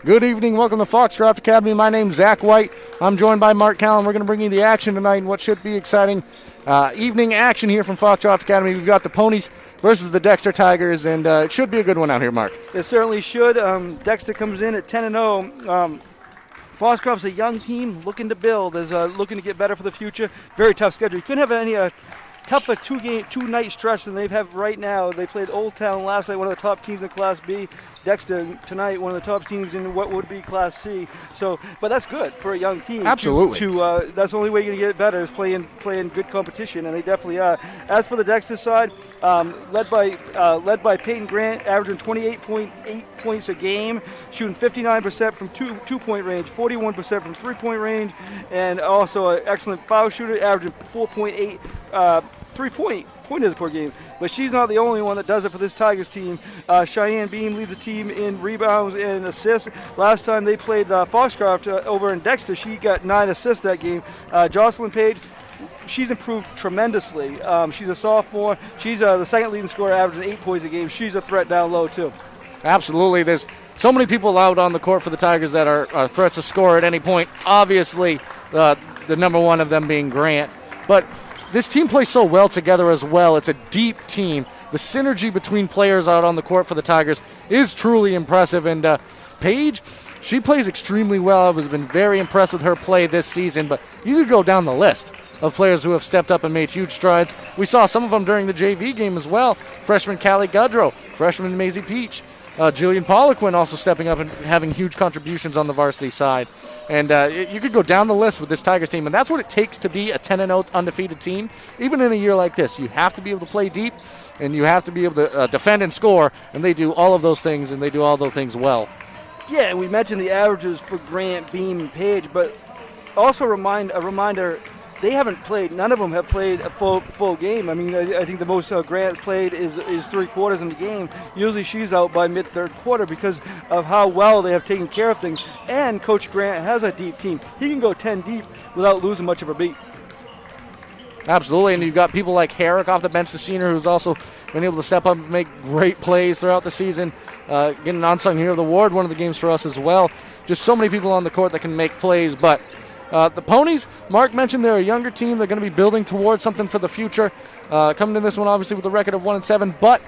Good evening. Welcome to Foxcroft Academy. My name's Zach White. I'm joined by Mark Callan. We're going to bring you the action tonight in what should be exciting evening action here from Foxcroft Academy. We've got the Ponies versus the Dexter Tigers, and it should be a good one out here, Mark. It certainly should. Dexter comes in at 10-0. Foxcroft's a young team looking to build, is looking to get better for the future. Very tough schedule. You couldn't have any tougher two-night stretch than they have right now. They played Old Town last night, one of the top teams in Class B. Dexter tonight, one of the top teams in what would be Class C. So, but that's good for a young team. Absolutely. That's the only way you're going to get it better is playing good competition, and they definitely are. As for the Dexter side, led by Peyton Grant, averaging 28.8 points a game, shooting 59% from two-point range, 41% from three-point range, and also an excellent foul shooter, averaging 4.8 three-pointers per game. But she's not the only one that does it for this Tigers team. Cheyenne Beam leads the team in rebounds and assists. Last time they played Foxcroft over in Dexter, she got 9 assists that game. Jocelyn Page, she's improved tremendously. She's a sophomore. She's the second leading scorer, averaging 8 points a game. She's a threat down low, too. Absolutely. There's so many people out on the court for the Tigers that are threats to score at any point. Obviously, the number one of them being Grant. But this team plays so well together as well. It's a deep team. The synergy between players out on the court for the Tigers is truly impressive. And Paige, she plays extremely well. I've been very impressed with her play this season. But you could go down the list of players who have stepped up and made huge strides. We saw some of them during the JV game as well. Freshman Callie Gudrow, freshman Maisie Peach, Jillian Poliquin also stepping up and having huge contributions on the varsity side. And you could go down the list with this Tigers team, and that's what it takes to be a 10-0 undefeated team. Even in a year like this, you have to be able to play deep, and you have to be able to defend and score, and they do all of those things, and they do all those things well. Yeah, we mentioned the averages for Grant, Beam, and Page, but also a reminder, they haven't played, none of them have played a full game. I mean, I think the most Grant's played is 3 quarters in the game. Usually she's out by mid-third quarter because of how well they have taken care of things. And Coach Grant has a deep team. He can go 10 deep without losing much of a beat. Absolutely, and you've got people like Herrick off the bench, the senior, who's also been able to step up and make great plays throughout the season. Getting an Unsung Hero of the Award, one of the games for us as well. Just so many people on the court that can make plays, but the Ponies, Mark mentioned they're a younger team. They're going to be building towards something for the future. Coming in this one, obviously, with a record of 1-7, but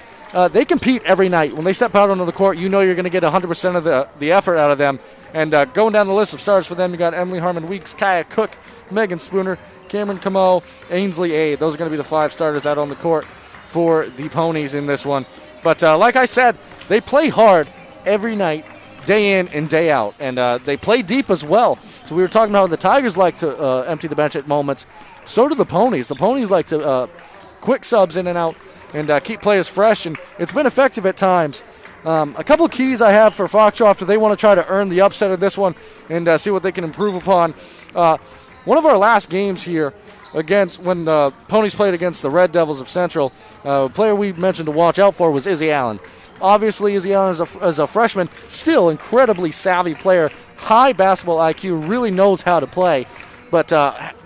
they compete every night. When they step out onto the court, you know you're going to get 100% of the effort out of them. And going down the list of stars for them, you got Emily Harmon-Weeks, Kaya Cook, Megan Spooner, Cameron Camo, Ainsley A. Those are going to be the 5 starters out on the court for the Ponies in this one. But like I said, they play hard every night, day in and day out. And they play deep as well. So we were talking about how the Tigers like to empty the bench at moments. So do the Ponies. The Ponies like to quick subs in and out and keep players fresh, and it's been effective at times. A couple of keys I have for Foxcroft if they want to try to earn the upset of this one and see what they can improve upon. One of our last games here against when the Ponies played against the Red Devils of Central, a player we mentioned to watch out for was Izzy Allen. Obviously, Izzy Allen is a freshman, still incredibly savvy player, high basketball IQ, really knows how to play. But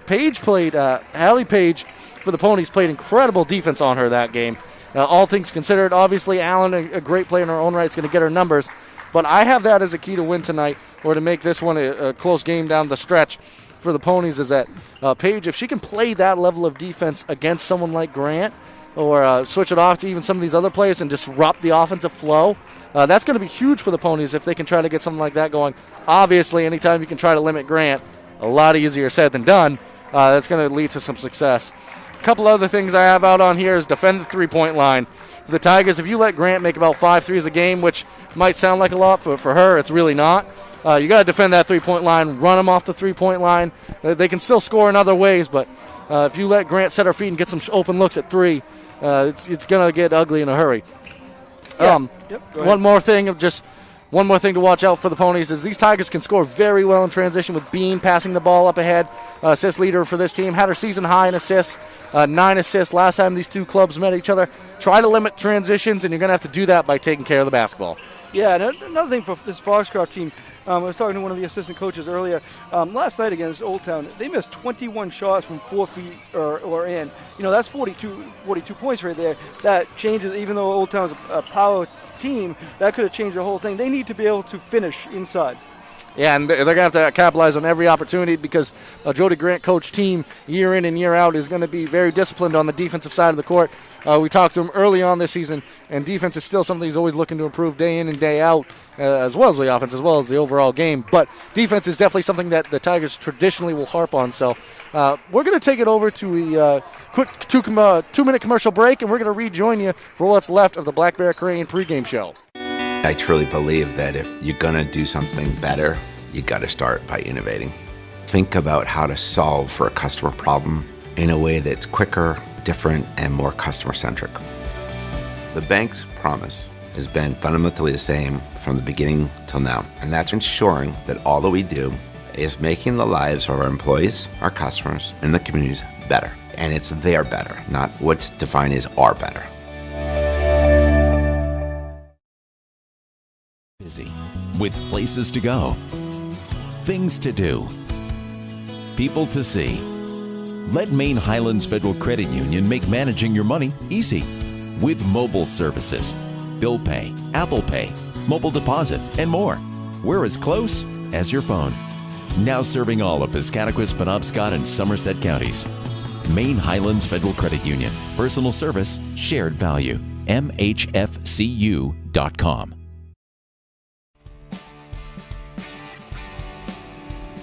Paige played, Hallie Page for the Ponies played incredible defense on her that game. All things considered, obviously Allen, a great player in her own right, is going to get her numbers. But I have that as a key to win tonight, or to make this one a close game down the stretch for the Ponies, is that Paige, if she can play that level of defense against someone like Grant, or switch it off to even some of these other players and disrupt the offensive flow, that's going to be huge for the Ponies if they can try to get something like that going. Obviously, anytime you can try to limit Grant, a lot easier said than done. That's going to lead to some success. A couple other things I have out on here is defend the three-point line. for the Tigers, if you let Grant make about 5 threes a game, which might sound like a lot, but for her, it's really not. You got to defend that three-point line, run them off the three-point line. They can still score in other ways, but if you let Grant set her feet and get some open looks at three, it's going to get ugly in a hurry. Yeah. One more thing to watch out for the Ponies is these Tigers can score very well in transition with Bean passing the ball up ahead. Assist leader for this team. Had her season high in assists, 9 assists last time these two clubs met each other. Try to limit transitions, and you're going to have to do that by taking care of the basketball. Yeah, and another thing for this Foxcroft team, I was talking to one of the assistant coaches earlier. Last night against Old Town, they missed 21 shots from 4 feet or in. That's 42 points right there. That changes, even though Old Town's a power team, that could have changed the whole thing. They need to be able to finish inside. Yeah, and they're going to have to capitalize on every opportunity because a Jody Grant coach team year in and year out is going to be very disciplined on the defensive side of the court. We talked to him early on this season, and defense is still something he's always looking to improve day in and day out, as well as the offense, as well as the overall game. But defense is definitely something that the Tigers traditionally will harp on. So we're going to take it over to a quick 2-minute commercial break, and we're going to rejoin you for what's left of the Black Bear Crane pregame show. I truly believe that if you're going to do something better, you got to start by innovating. Think about how to solve for a customer problem in a way that's quicker, different, and more customer-centric. The bank's promise has been fundamentally the same from the beginning till now, and that's ensuring that all that we do is making the lives of our employees, our customers, and the communities better. And it's their better, not what's defined as our better. Busy with places to go, things to do, people to see. Let Maine Highlands Federal Credit Union make managing your money easy with mobile services, bill pay, Apple Pay, mobile deposit, and more. We're as close as your phone. Now serving all of Piscataquis, Penobscot, and Somerset counties. Maine Highlands Federal Credit Union. Personal service, shared value. MHFCU.com.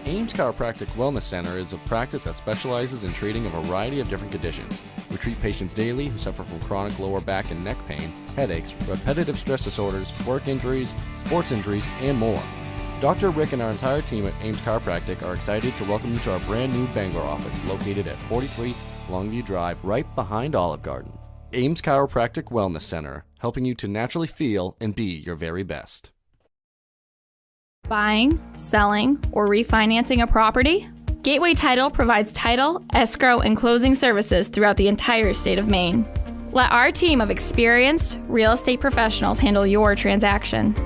Ames Chiropractic Wellness Center is a practice that specializes in treating a variety of different conditions. We treat patients daily who suffer from chronic lower back and neck pain, headaches, repetitive stress disorders, work injuries, sports injuries, and more. Dr. Rick and our entire team at Ames Chiropractic are excited to welcome you to our brand new Bangor office located at 43 Longview Drive, right behind Olive Garden. Ames Chiropractic Wellness Center, helping you to naturally feel and be your very best. Buying, selling, or refinancing a property? Gateway Title provides title, escrow, and closing services throughout the entire state of Maine. Let our team of experienced real estate professionals handle your transaction.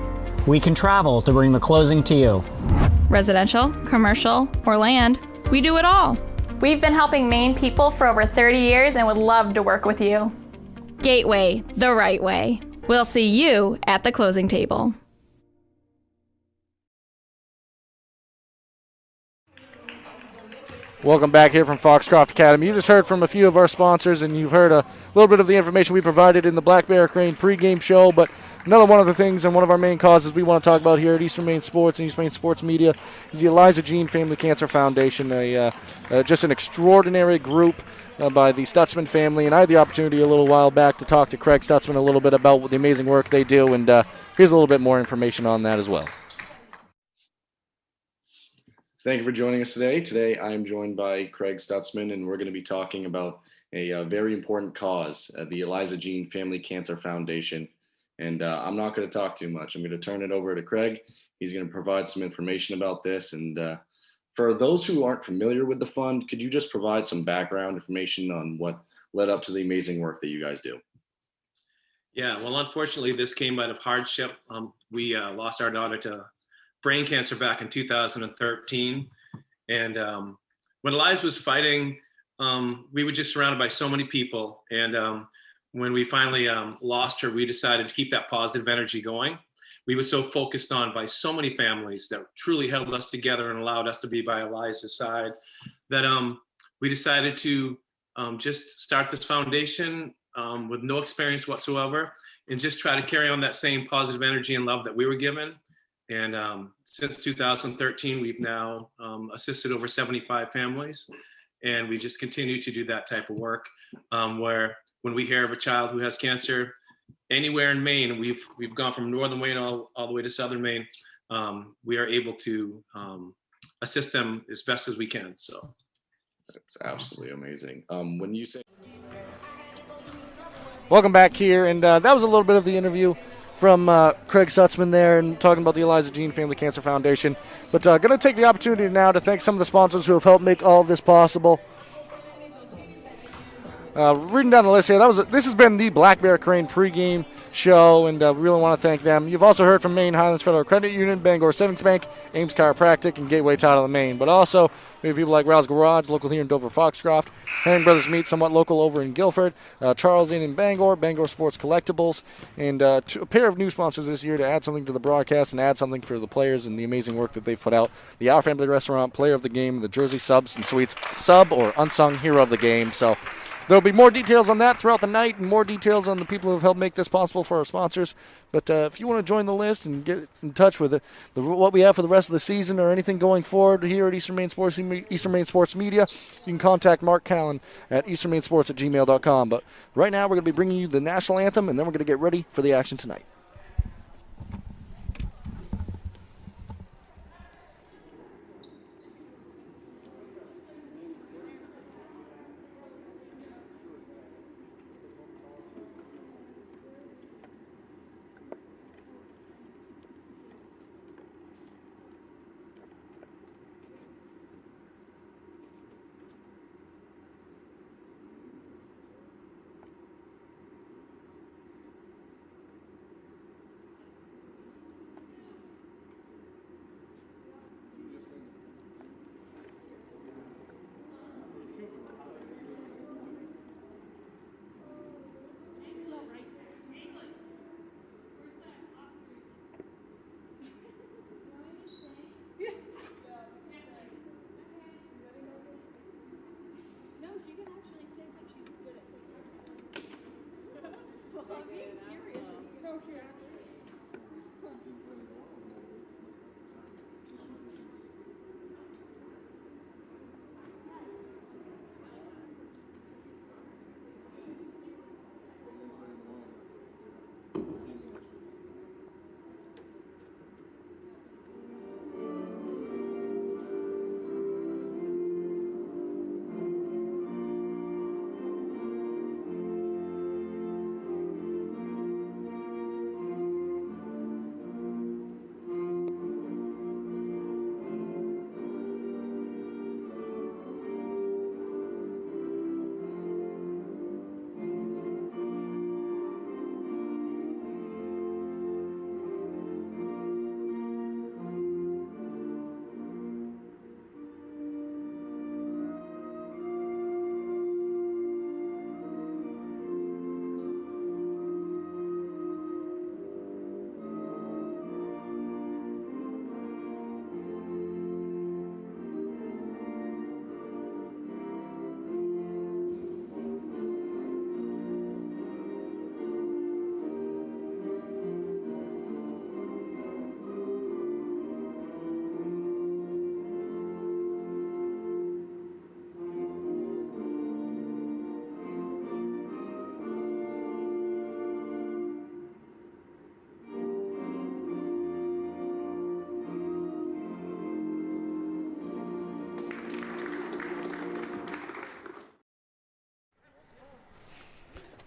We can travel to bring the closing to you. Residential, commercial, or land, we do it all. We've been helping Maine people for over 30 years and would love to work with you. Gateway, the right way. We'll see you at the closing table. Welcome back here from Foxcroft Academy. You just heard from a few of our sponsors, and you've heard a little bit of the information we provided in the Black Bear Crane pregame show. But another one of the things and one of our main causes we want to talk about here at Eastern Maine Sports and East Maine Sports Media is the Eliza Jean Family Cancer Foundation, just an extraordinary group by the Stutzman family. And I had the opportunity a little while back to talk to Craig Stutzman a little bit about the amazing work they do, and here's a little bit more information on that as well. Thank you for joining us today. Today I'm joined by Craig Stutzman, and we're going to be talking about a very important cause, the Eliza Jean Family Cancer Foundation. And I'm not going to talk too much. I'm going to turn it over to Craig. He's going to provide some information about this. And for those who aren't familiar with the fund, could you just provide some background information on what led up to the amazing work that you guys do? Yeah, well, unfortunately, this came out of hardship. We lost our daughter to brain cancer back in 2013. And when Eliza was fighting, we were just surrounded by so many people. And when we finally lost her, we decided to keep that positive energy going. We were so focused on by so many families that truly held us together and allowed us to be by Eliza's side that we decided to just start this foundation with no experience whatsoever and just try to carry on that same positive energy and love that we were given. And since 2013, we've now assisted over 75 families, and we just continue to do that type of work where when we hear of a child who has cancer, anywhere in Maine. We've gone from northern Maine all the way to southern Maine. We are able to assist them as best as we can. So that's absolutely amazing. When you say welcome back here, and that was a little bit of the interview from Craig Sutzman there, and talking about the Eliza Jean Family Cancer Foundation. But going to take the opportunity now to thank some of the sponsors who have helped make all of this possible. Reading down the list here, this has been the Black Bear Crane pregame show, and we really want to thank them. You've also heard from Maine Highlands Federal Credit Union, Bangor Savings Bank, Ames Chiropractic, and Gateway Title of Maine. But also, we have people like Rouse Garage, local here in Dover, Foxcroft, Herring Brothers Meat, somewhat local over in Guilford, Charles Inn in Bangor, Bangor Sports Collectibles, and a pair of new sponsors this year to add something to the broadcast and add something for the players and the amazing work that they've put out. The Our Family Restaurant, Player of the Game, the Jersey Subs and Sweets, Sub or Unsung Hero of the Game. So there'll be more details on that throughout the night, and more details on the people who have helped make this possible for our sponsors. But if you want to join the list and get in touch with what we have for the rest of the season or anything going forward here at Eastern Maine Sports Media, you can contact Mark Callan at easternmainsports@gmail.com. But right now we're going to be bringing you the national anthem, and then we're going to get ready for the action tonight.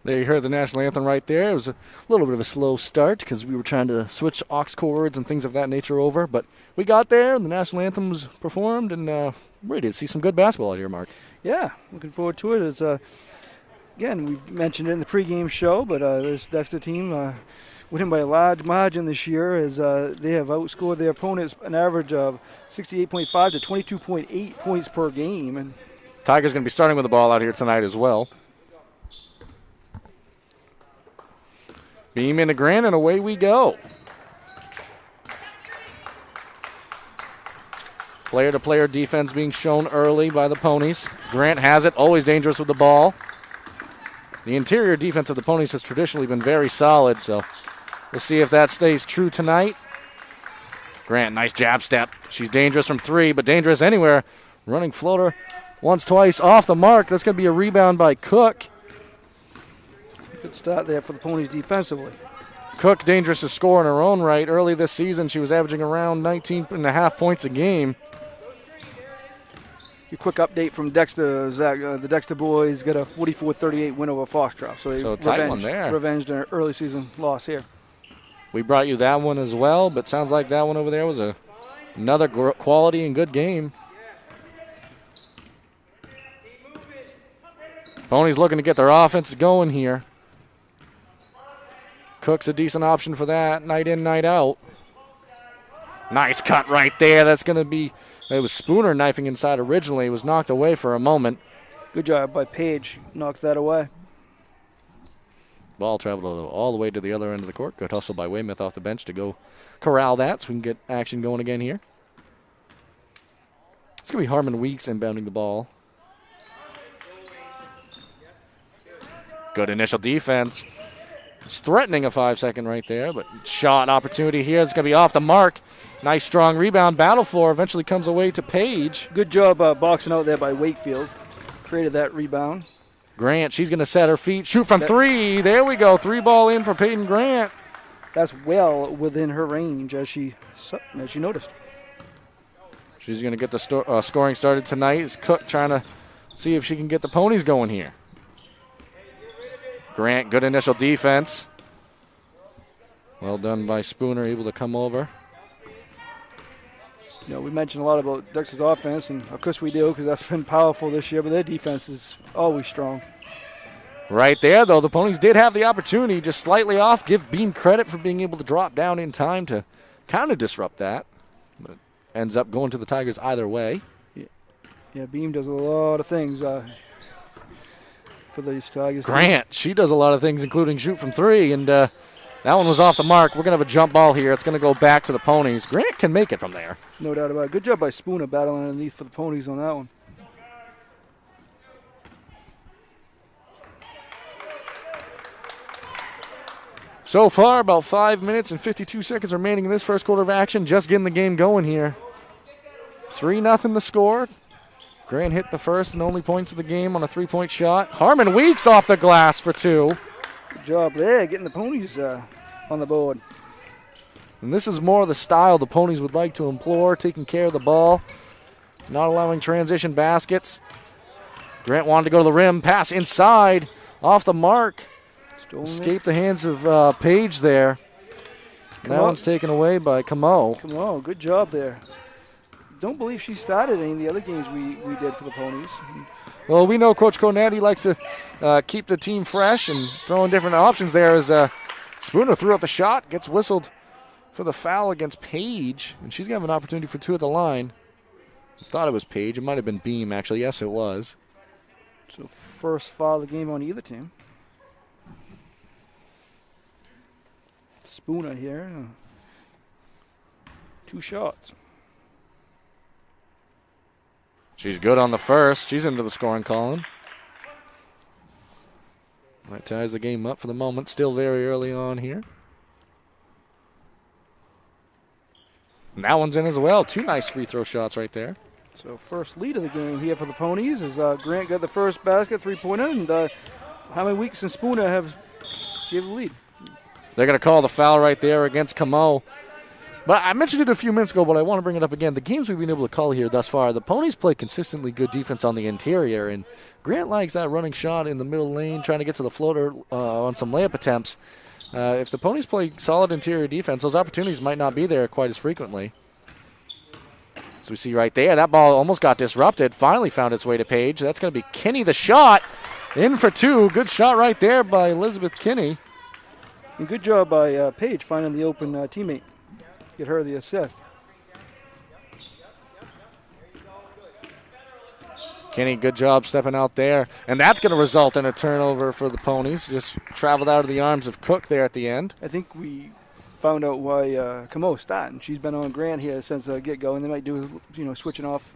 There you heard the national anthem right there. It was a little bit of a slow start because we were trying to switch aux chords and things of that nature over. But we got there, and the national anthem was performed, and ready to see some good basketball out here, Mark. Yeah, looking forward to it. It's, again, we mentioned it in the pregame show, but this Dexter team winning by a large margin this year as they have outscored their opponents an average of 68.5 to 22.8 points per game. And Tigers going to be starting with the ball out here tonight as well. Beam into Grant, and away we go. Player-to-player defense being shown early by the Ponies. Grant has it, always dangerous with the ball. The interior defense of the Ponies has traditionally been very solid, so we'll see if that stays true tonight. Grant, nice jab step. She's dangerous from three, but dangerous anywhere. Running floater once, twice, off the mark. That's going to be a rebound by Cook. Good start there for the Ponies defensively. Cook dangerous to score in her own right. Early this season, she was averaging around 19.5 points a game. A quick update from Dexter, Zach. The Dexter boys got a 44-38 win over Foxcroft. So a tight one there. Revenged their early season loss here. We brought you that one as well, but sounds like that one over there was another quality and good game. Ponies looking to get their offense going here. Cook's a decent option for that, night in, night out. Nice cut right there. That's going to be, it was Spooner knifing inside originally. It was knocked away for a moment. Good job by Page. Knocked that away. Ball traveled all the way to the other end of the court. Good hustle by Weymouth off the bench to go corral that so we can get action going again here. It's going to be Harmon Weeks inbounding the ball. Good initial defense. It's threatening a 5-second right there, but shot opportunity here. It's going to be off the mark. Nice strong rebound. Battle for eventually comes away to Page. Good job boxing out there by Wakefield. Created that rebound. Grant, she's going to set her feet. Shoot from three. There we go. 3-ball in for Peyton Grant. That's well within her range as she noticed. She's going to get the scoring started tonight. It's Cook trying to see if she can get the Ponies going here. Grant, good initial defense. Well done by Spooner, able to come over. You know, we mentioned a lot about Dexter's offense, and of course we do because that's been powerful this year, but their defense is always strong. Right there, though, the Ponies did have the opportunity, just slightly off. Give Beam credit for being able to drop down in time to kind of disrupt that. But ends up going to the Tigers either way. Yeah, Beam does a lot of things for these Tigers. Grant, she does a lot of things, including shoot from three, and that one was off the mark. We're going to have a jump ball here. It's going to go back to the Ponies. Grant can make it from there. No doubt about it. Good job by Spooner battling underneath for the Ponies on that one. So far, about 5 minutes and 52 seconds remaining in this first quarter of action. Just getting the game going here. 3-0 the score. Grant hit the first and only points of the game on a 3-point shot. Harmon Weeks off the glass for two. Good job there, getting the Ponies on the board. And this is more of the style the Ponies would like to employ, taking care of the ball, not allowing transition baskets. Grant wanted to go to the rim, pass inside, off the mark. Escaped the hands of Page there. That one's taken away by Camo. Camo, good job there. Don't believe she started any of the other games we did for the Ponies. Well, we know Coach Conati likes to keep the team fresh and throwing different options there as Spooner threw out the shot, gets whistled for the foul against Page, and she's going to have an opportunity for two at the line. I thought it was Page. It might have been Beam, actually. Yes, it was. So first foul of the game on either team. Spooner here. 2 shots. She's good on the first. She's into the scoring column. That ties the game up for the moment. Still very early on here. And that one's in as well. 2 nice free throw shots right there. So first lead of the game here for the Ponies as Grant got the first basket, 3-pointer, and how many Weeks and Spooner have gave the lead? They're going to call the foul right there against Camo. But I mentioned it a few minutes ago, but I want to bring it up again. The games we've been able to call here thus far, the Ponies play consistently good defense on the interior, and Grant likes that running shot in the middle lane, trying to get to the floater on some layup attempts. If the Ponies play solid interior defense, those opportunities might not be there quite as frequently. As we see right there, that ball almost got disrupted, finally found its way to Page. That's going to be Kinney, the shot, in for 2. Good shot right there by Elizabeth Kinney. And good job by Page finding the open teammate. Get her the assist. Kinney, good job stepping out there. And that's going to result in a turnover for the Ponies. Just traveled out of the arms of Cook there at the end. I think we found out why Camo's starting. She's been on Grant here since the get-go, and they might do, switching off.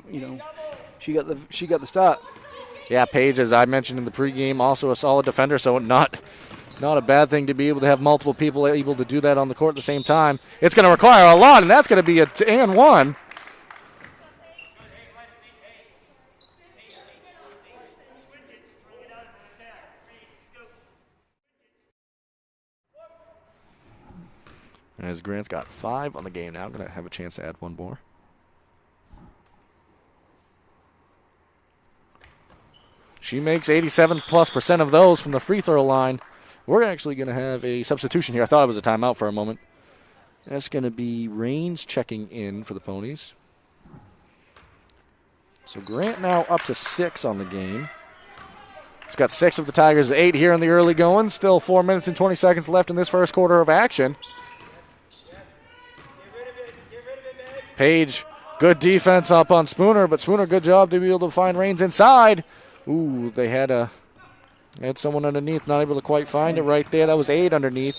She got the start. Yeah, Paige, as I mentioned in the pregame, also a solid defender, so not a bad thing to be able to have multiple people able to do that on the court at the same time. It's going to require a lot, and that's going to be and one. As Grant's got 5 on the game now. Going to have a chance to add one more. She makes 87+% of those from the free throw line. We're actually going to have a substitution here. I thought it was a timeout for a moment. That's going to be Raines checking in for the Ponies. So Grant now up to 6 on the game. He's got 6 of the Tigers' 8 here in the early going. Still 4 minutes and 20 seconds left in this first quarter of action. Page, good defense up on Spooner, but Spooner, good job to be able to find Raines inside. Ooh, they had someone underneath, not able to quite find it right there. That was 8 underneath.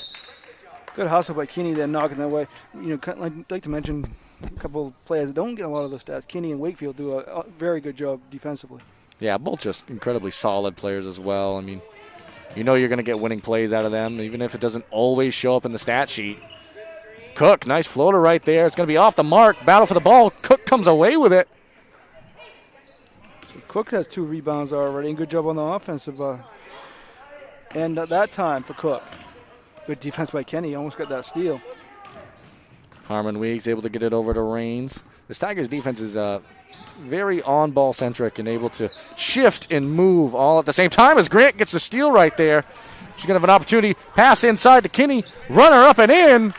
Good hustle by Kinney there, knocking that way. You know, I'd like to mention a couple of players that don't get a lot of those stats. Kinney and Wakefield do a very good job defensively. Yeah, both just incredibly solid players as well. I mean, you know you're going to get winning plays out of them, even if it doesn't always show up in the stat sheet. Cook, nice floater right there. It's going to be off the mark. Battle for the ball. Cook comes away with it. So Cook has 2 rebounds already, and good job on the offensive end at that time for Cook. Good defense by Kenny. Almost got that steal. Harmon Weeks able to get it over to Raines. This Tigers defense is very on-ball centric and able to shift and move all at the same time as Grant gets the steal right there. She's going to have an opportunity. Pass inside to Kinney. Runner up and in.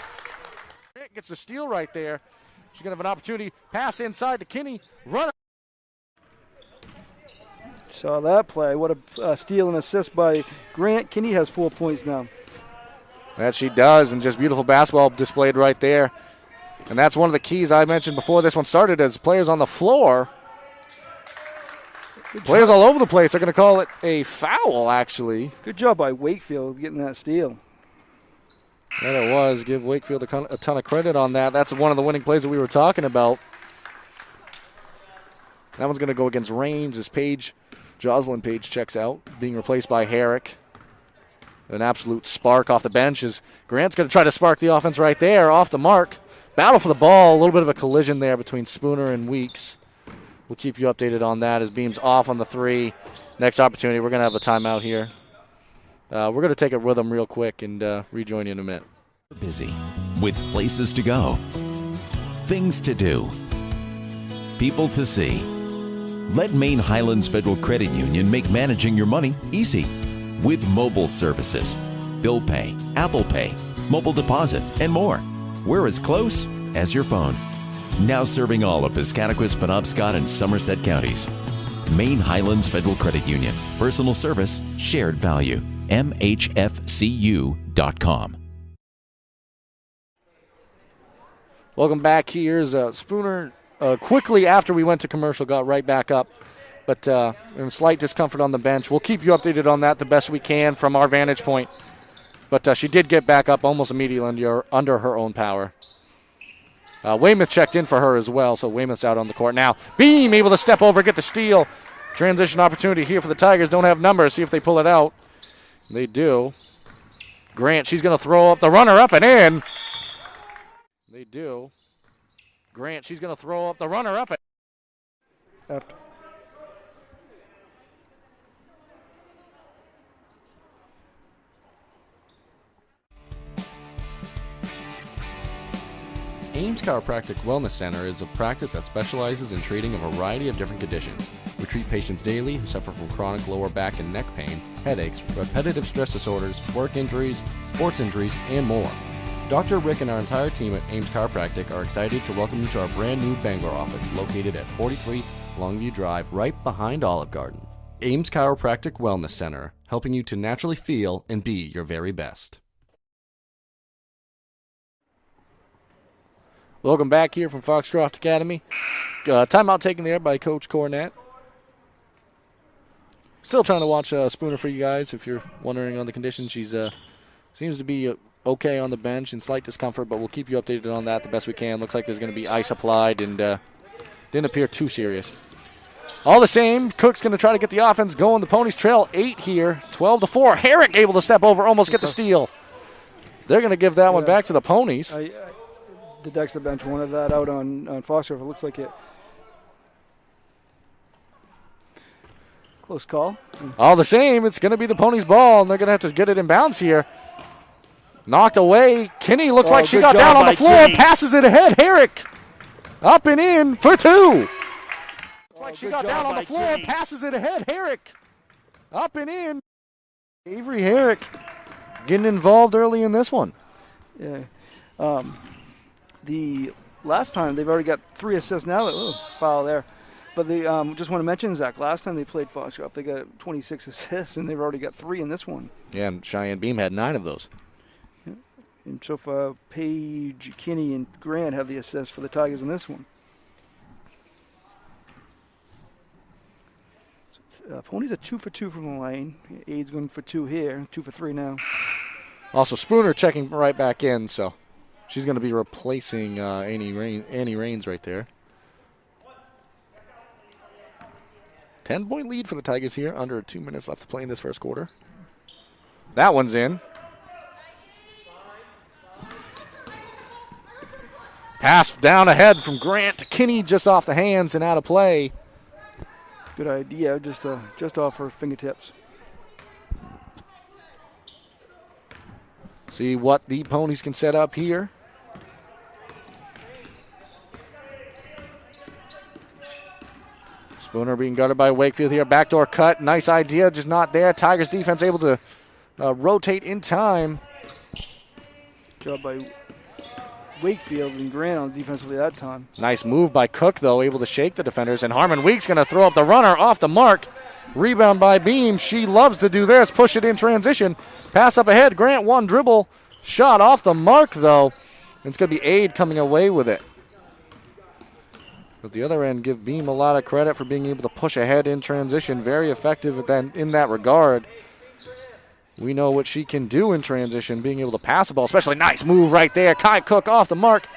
Grant gets the steal right there. She's going to have an opportunity. Pass inside to Kinney. Runner. Saw that play. What a steal and assist by Grant. Kinney has 4 points now. That she does, and just beautiful basketball displayed right there. And that's one of the keys I mentioned before this one started, as players on the floor, players all over the place are going to call it a foul, actually. Good job by Wakefield getting that steal. That it was. Give Wakefield a ton of credit on that. That's one of the winning plays that we were talking about. That one's going to go against Raines as Jocelyn Page checks out, being replaced by Herrick. An absolute spark off the bench as Grant's going to try to spark the offense right there, off the mark. Battle for the ball, a little bit of a collision there between Spooner and Weeks. We'll keep you updated on that as Beam's off on the 3. Next opportunity, we're going to have a timeout here. We're going to take a rhythm real quick and rejoin you in a minute. Busy with places to go, things to do, people to see. Let Maine Highlands Federal Credit Union make managing your money easy with mobile services, bill pay, Apple Pay, mobile deposit, and more. We're as close as your phone. Now serving all of Piscataquis, Penobscot, and Somerset counties. Maine Highlands Federal Credit Union. Personal service, shared value. MHFCU.com. Welcome back. Here's Spooner. Quickly after we went to commercial, got right back up. But in slight discomfort on the bench. We'll keep you updated on that the best we can from our vantage point. But she did get back up almost immediately under her own power. Weymouth checked in for her as well, so Weymouth's out on the court now. Beam able to step over, get the steal. Transition opportunity here for the Tigers. Don't have numbers. See if they pull it out. They do. Grant, she's going to throw up the runner up and in. They do. Grant, she's going to throw up the runner up. After. Ames Chiropractic Wellness Center is a practice that specializes in treating a variety of different conditions. We treat patients daily who suffer from chronic lower back and neck pain, headaches, repetitive stress disorders, work injuries, sports injuries, and more. Dr. Rick and our entire team at Ames Chiropractic are excited to welcome you to our brand new Bangor office located at 43 Longview Drive, right behind Olive Garden. Ames Chiropractic Wellness Center, helping you to naturally feel and be your very best. Welcome back here from Foxcroft Academy. Timeout taken there by Coach Cornett. Still trying to watch Spooner for you guys. If you're wondering on the condition, she's seems to be okay on the bench in slight discomfort, but we'll keep you updated on that the best we can. Looks like there's going to be ice applied and didn't appear too serious. All the same, Cook's going to try to get the offense going. The Ponies trail 8 here, 12-4. Herrick able to step over, almost get the steal. They're going to give that one back to the Ponies. The Dexter bench wanted that out on Foxcroft. It looks like it. Close call. All the same, it's going to be the Ponies' ball, and they're going to have to get it in bounds here. Knocked away. Kinney looks like she good got job down on by the floor. Kinney. Passes it ahead. Herrick up and in for two. Looks like she good got job down on by the floor. Kinney. Passes it ahead. Herrick up and in. Avery Herrick getting involved early in this one. Yeah. The last time they've already got 3 assists now. Foul there. But they just want to mention, Zach, last time they played Foxcroft, they got 26 assists, and they've already got 3 in this one. Yeah, and Cheyenne Beam had 9 of those. Yeah. And so far, Page, Kinney, and Grant have the assists for the Tigers in this one. Ponies are 2 for 2 from the lane. Aid's going for 2 here, 2 for 3 now. Also, Spooner checking right back in, so she's going to be replacing Annie Rains right there. 10-point lead for the Tigers here. Under 2 minutes left to play in this first quarter. That one's in. Pass down ahead from Grant to Kinney, just off the hands and out of play. Good idea, just off her fingertips. See what the Ponies can set up here. Spooner being guarded by Wakefield here. Backdoor cut. Nice idea, just not there. Tigers defense able to rotate in time. Job by Wakefield and Grant on defensively that time. Nice move by Cook, though, able to shake the defenders. And Harmon Weeks going to throw up the runner off the mark. Rebound by Beam. She loves to do this. Push it in transition. Pass up ahead. Grant one dribble. Shot off the mark, though. And it's going to be Aid coming away with it. At the other end, give Beam a lot of credit for being able to push ahead in transition. Very effective in that regard. We know what she can do in transition, being able to pass the ball, especially nice move right there. Kai Cook off the mark.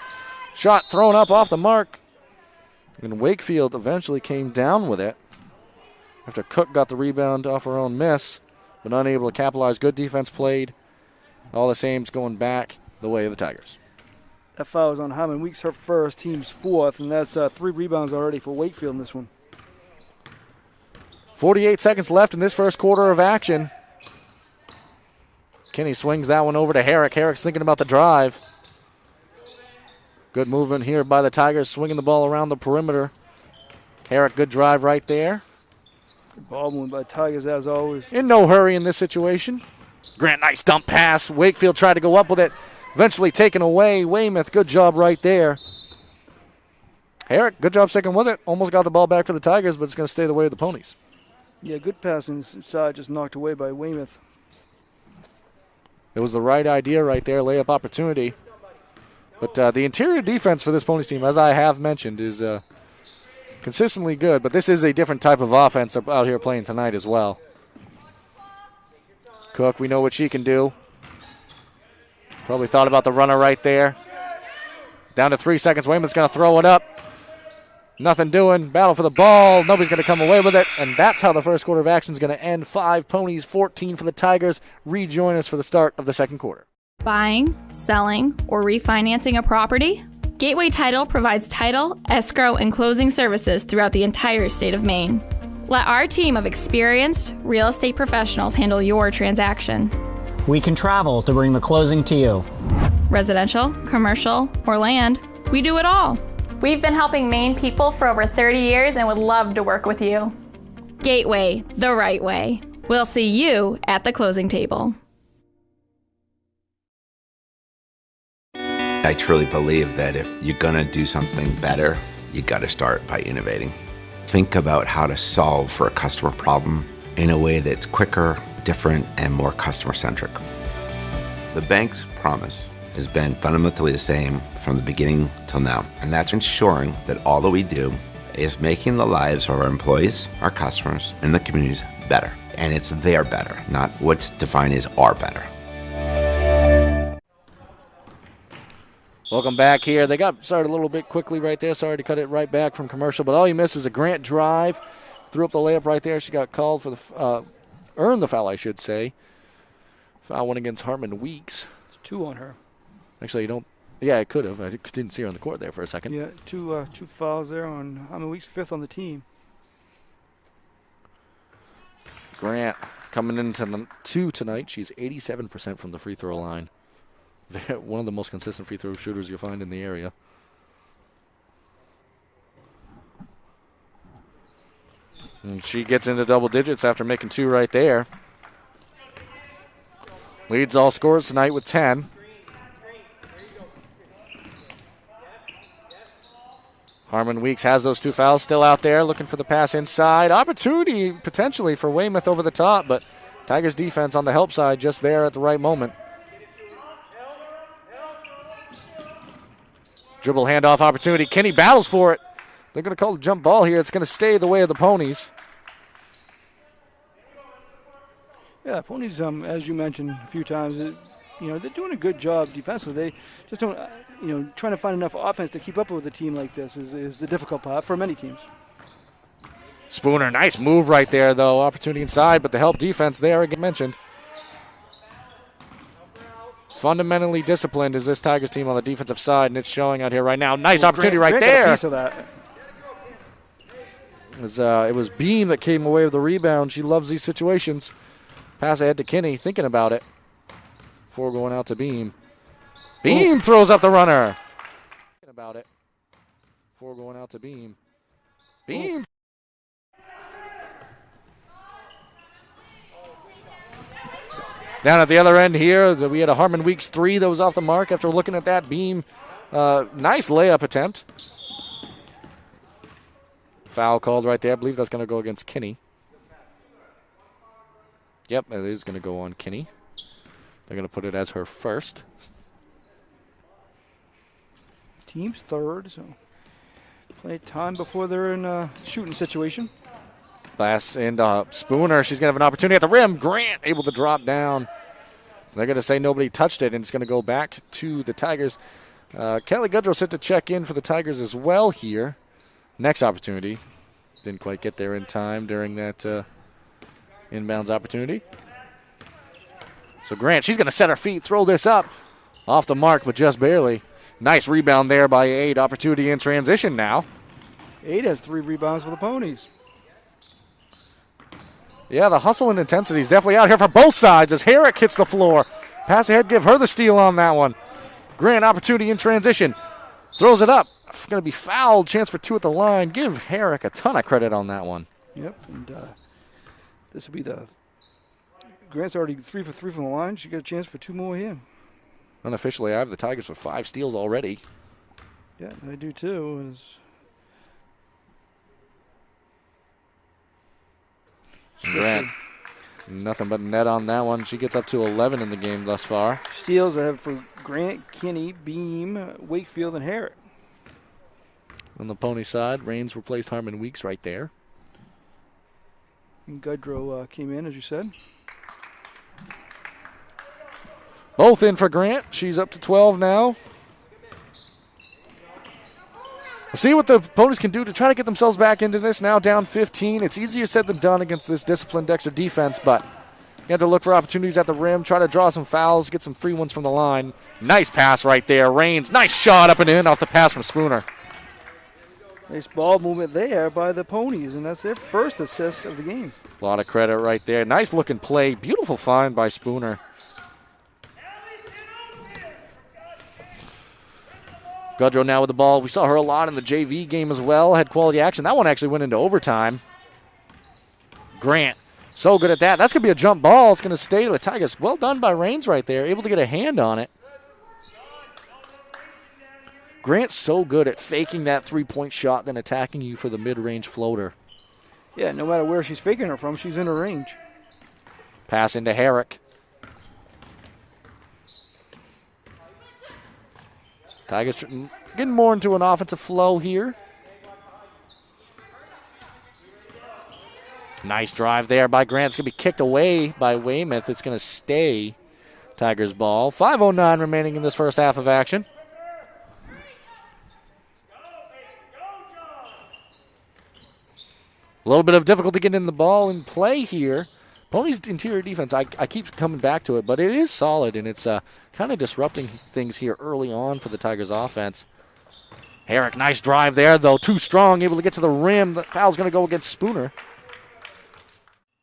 Shot thrown up off the mark. And Wakefield eventually came down with it after Cook got the rebound off her own miss, but unable to capitalize. Good defense played. All the same, it's going back the way of the Tigers. That foul is on Harmon Weeks, her first, team's 4th, and that's 3 rebounds already for Wakefield in this one. 48 seconds left in this first quarter of action. Kinney swings that one over to Herrick. Herrick's thinking about the drive. Good movement here by the Tigers, swinging the ball around the perimeter. Herrick, good drive right there. Good ball movement by Tigers, as always. In no hurry in this situation. Grant, nice dump pass. Wakefield tried to go up with it. Eventually taken away. Weymouth, good job right there. Herrick, good job sticking with it. Almost got the ball back for the Tigers, but it's going to stay the way of the Ponies. Yeah, good pass inside, just knocked away by Weymouth. It was the right idea right there, layup opportunity. But the interior defense for this Ponies team, as I have mentioned, is consistently good. But this is a different type of offense out here playing tonight as well. Cook, we know what she can do. Probably thought about the runner right there. Down to 3 seconds. Weymouth's going to throw it up. Nothing doing. Battle for the ball. Nobody's going to come away with it. And that's how the first quarter of action is going to end. 5 Ponies, 14 for the Tigers. Rejoin us for the start of the second quarter. Buying, selling, or refinancing a property? Gateway Title provides title, escrow, and closing services throughout the entire state of Maine. Let our team of experienced real estate professionals handle your transaction. We can travel to bring the closing to you. Residential, commercial, or land, we do it all. We've been helping Maine people for over 30 years and would love to work with you. Gateway, the right way. We'll see you at the closing table. I truly believe that if you're going to do something better, you got to start by innovating. Think about how to solve for a customer problem in a way that's quicker, different, and more customer-centric. The bank's promise has been fundamentally the same from the beginning till now, and that's ensuring that all that we do is making the lives of our employees, our customers, and the communities better. And it's their better, not what's defined as our better. Welcome back here. They got started a little bit quickly right there. Sorry to cut it right back from commercial, but all you missed was a Grant drive. Threw up the layup right there. She got called for the earned the foul, I should say. Foul went against Harmon Weeks. It's 2 on her. Actually, you don't. Yeah, it could have. I didn't see her on the court there for a second. Yeah, two fouls there on Harmon Weeks, 5th on the team. Grant coming into the 2 tonight. She's 87% from the free throw line. One of the most consistent free throw shooters you'll find in the area. And she gets into double digits after making 2 right there. Leads all scorers tonight with 10. Harmon Weeks has those 2 fouls still out there, looking for the pass inside. Opportunity potentially for Weymouth over the top, but Tigers defense on the help side just there at the right moment. Dribble handoff opportunity. Kinney battles for it. They're going to call the jump ball here. It's going to stay the way of the Ponies. Yeah, Ponies, as you mentioned a few times, they're doing a good job defensively. They just don't, trying to find enough offense to keep up with a team like this is the difficult part for many teams. Spooner, nice move right there, though. Opportunity inside, but the help defense there, again mentioned. Fundamentally disciplined is this Tigers team on the defensive side, and it's showing out here right now. Nice opportunity right there. Got a piece of that. It was Beam that came away with the rebound. She loves these situations. Pass ahead to Kinney, thinking about it before going out to Beam. Beam throws up the runner. Thinking about it before going out to Beam. Beam. Down at the other end here, we had a Harmon Weeks 3 that was off the mark after looking at that. Beam, nice layup attempt. Foul called right there. I believe that's going to go against Kinney. Yep, it is going to go on Kinney. They're going to put it as her first. Team's third, so play time before they're in a shooting situation. Pass and Spooner. She's going to have an opportunity at the rim. Grant able to drop down. They're going to say nobody touched it, and it's going to go back to the Tigers. Kelly Goodrow set to check in for the Tigers as well here. Next opportunity. Didn't quite get there in time during that inbounds opportunity. So Grant, she's going to set her feet, throw this up. Off the mark, but just barely. Nice rebound there by Aid. Opportunity in transition now. Aid has 3 rebounds for the Ponies. Yeah, the hustle and intensity is definitely out here for both sides as Herrick hits the floor. Pass ahead, give her the steal on that one. Grant, opportunity in transition. Throws it up. Going to be fouled. Chance for 2 at the line. Give Herrick a ton of credit on that one. Yep, and this will be the Grant's already 3 for 3 from the line. She got a chance for 2 more here. Unofficially, I have the Tigers for 5 steals already. Yeah, I do too. Grant, nothing but net on that one. She gets up to 11 in the game thus far. Steals I have for Grant, Kinney, Beam, Wakefield, and Herrick. On the Pony side, Rains replaced Harmon Weeks right there. And Goodrow came in, as you said. Both in for Grant. She's up to 12 now. We'll see what the Ponies can do to try to get themselves back into this. Now down 15. It's easier said than done against this disciplined Dexter defense, but you have to look for opportunities at the rim, try to draw some fouls, get some free ones from the line. Nice pass right there. Rains, nice shot up and in off the pass from Spooner. Nice ball movement there by the Ponies, and that's their first assist of the game. A lot of credit right there. Nice looking play. Beautiful find by Spooner. Goodrow now with the ball. We saw her a lot in the JV game as well. Had quality action. That one actually went into overtime. Grant, so good at that. That's going to be a jump ball. It's going to stay to the Tigers. Well done by Rains right there. Able to get a hand on it. Grant's so good at faking that three-point shot then attacking you for the mid-range floater. Yeah, no matter where she's faking her from, she's in her range. Pass into Herrick. Tigers getting more into an offensive flow here. Nice drive there by Grant. It's going to be kicked away by Weymouth. It's going to stay Tigers ball. 5:09 remaining in this first half of action. A little bit of difficulty getting the ball in play here. Ponies' interior defense, I keep coming back to it, but it is solid, and it's kind of disrupting things here early on for the Tigers' offense. Herrick, nice drive there, though. Too strong, able to get to the rim. The foul's going to go against Spooner.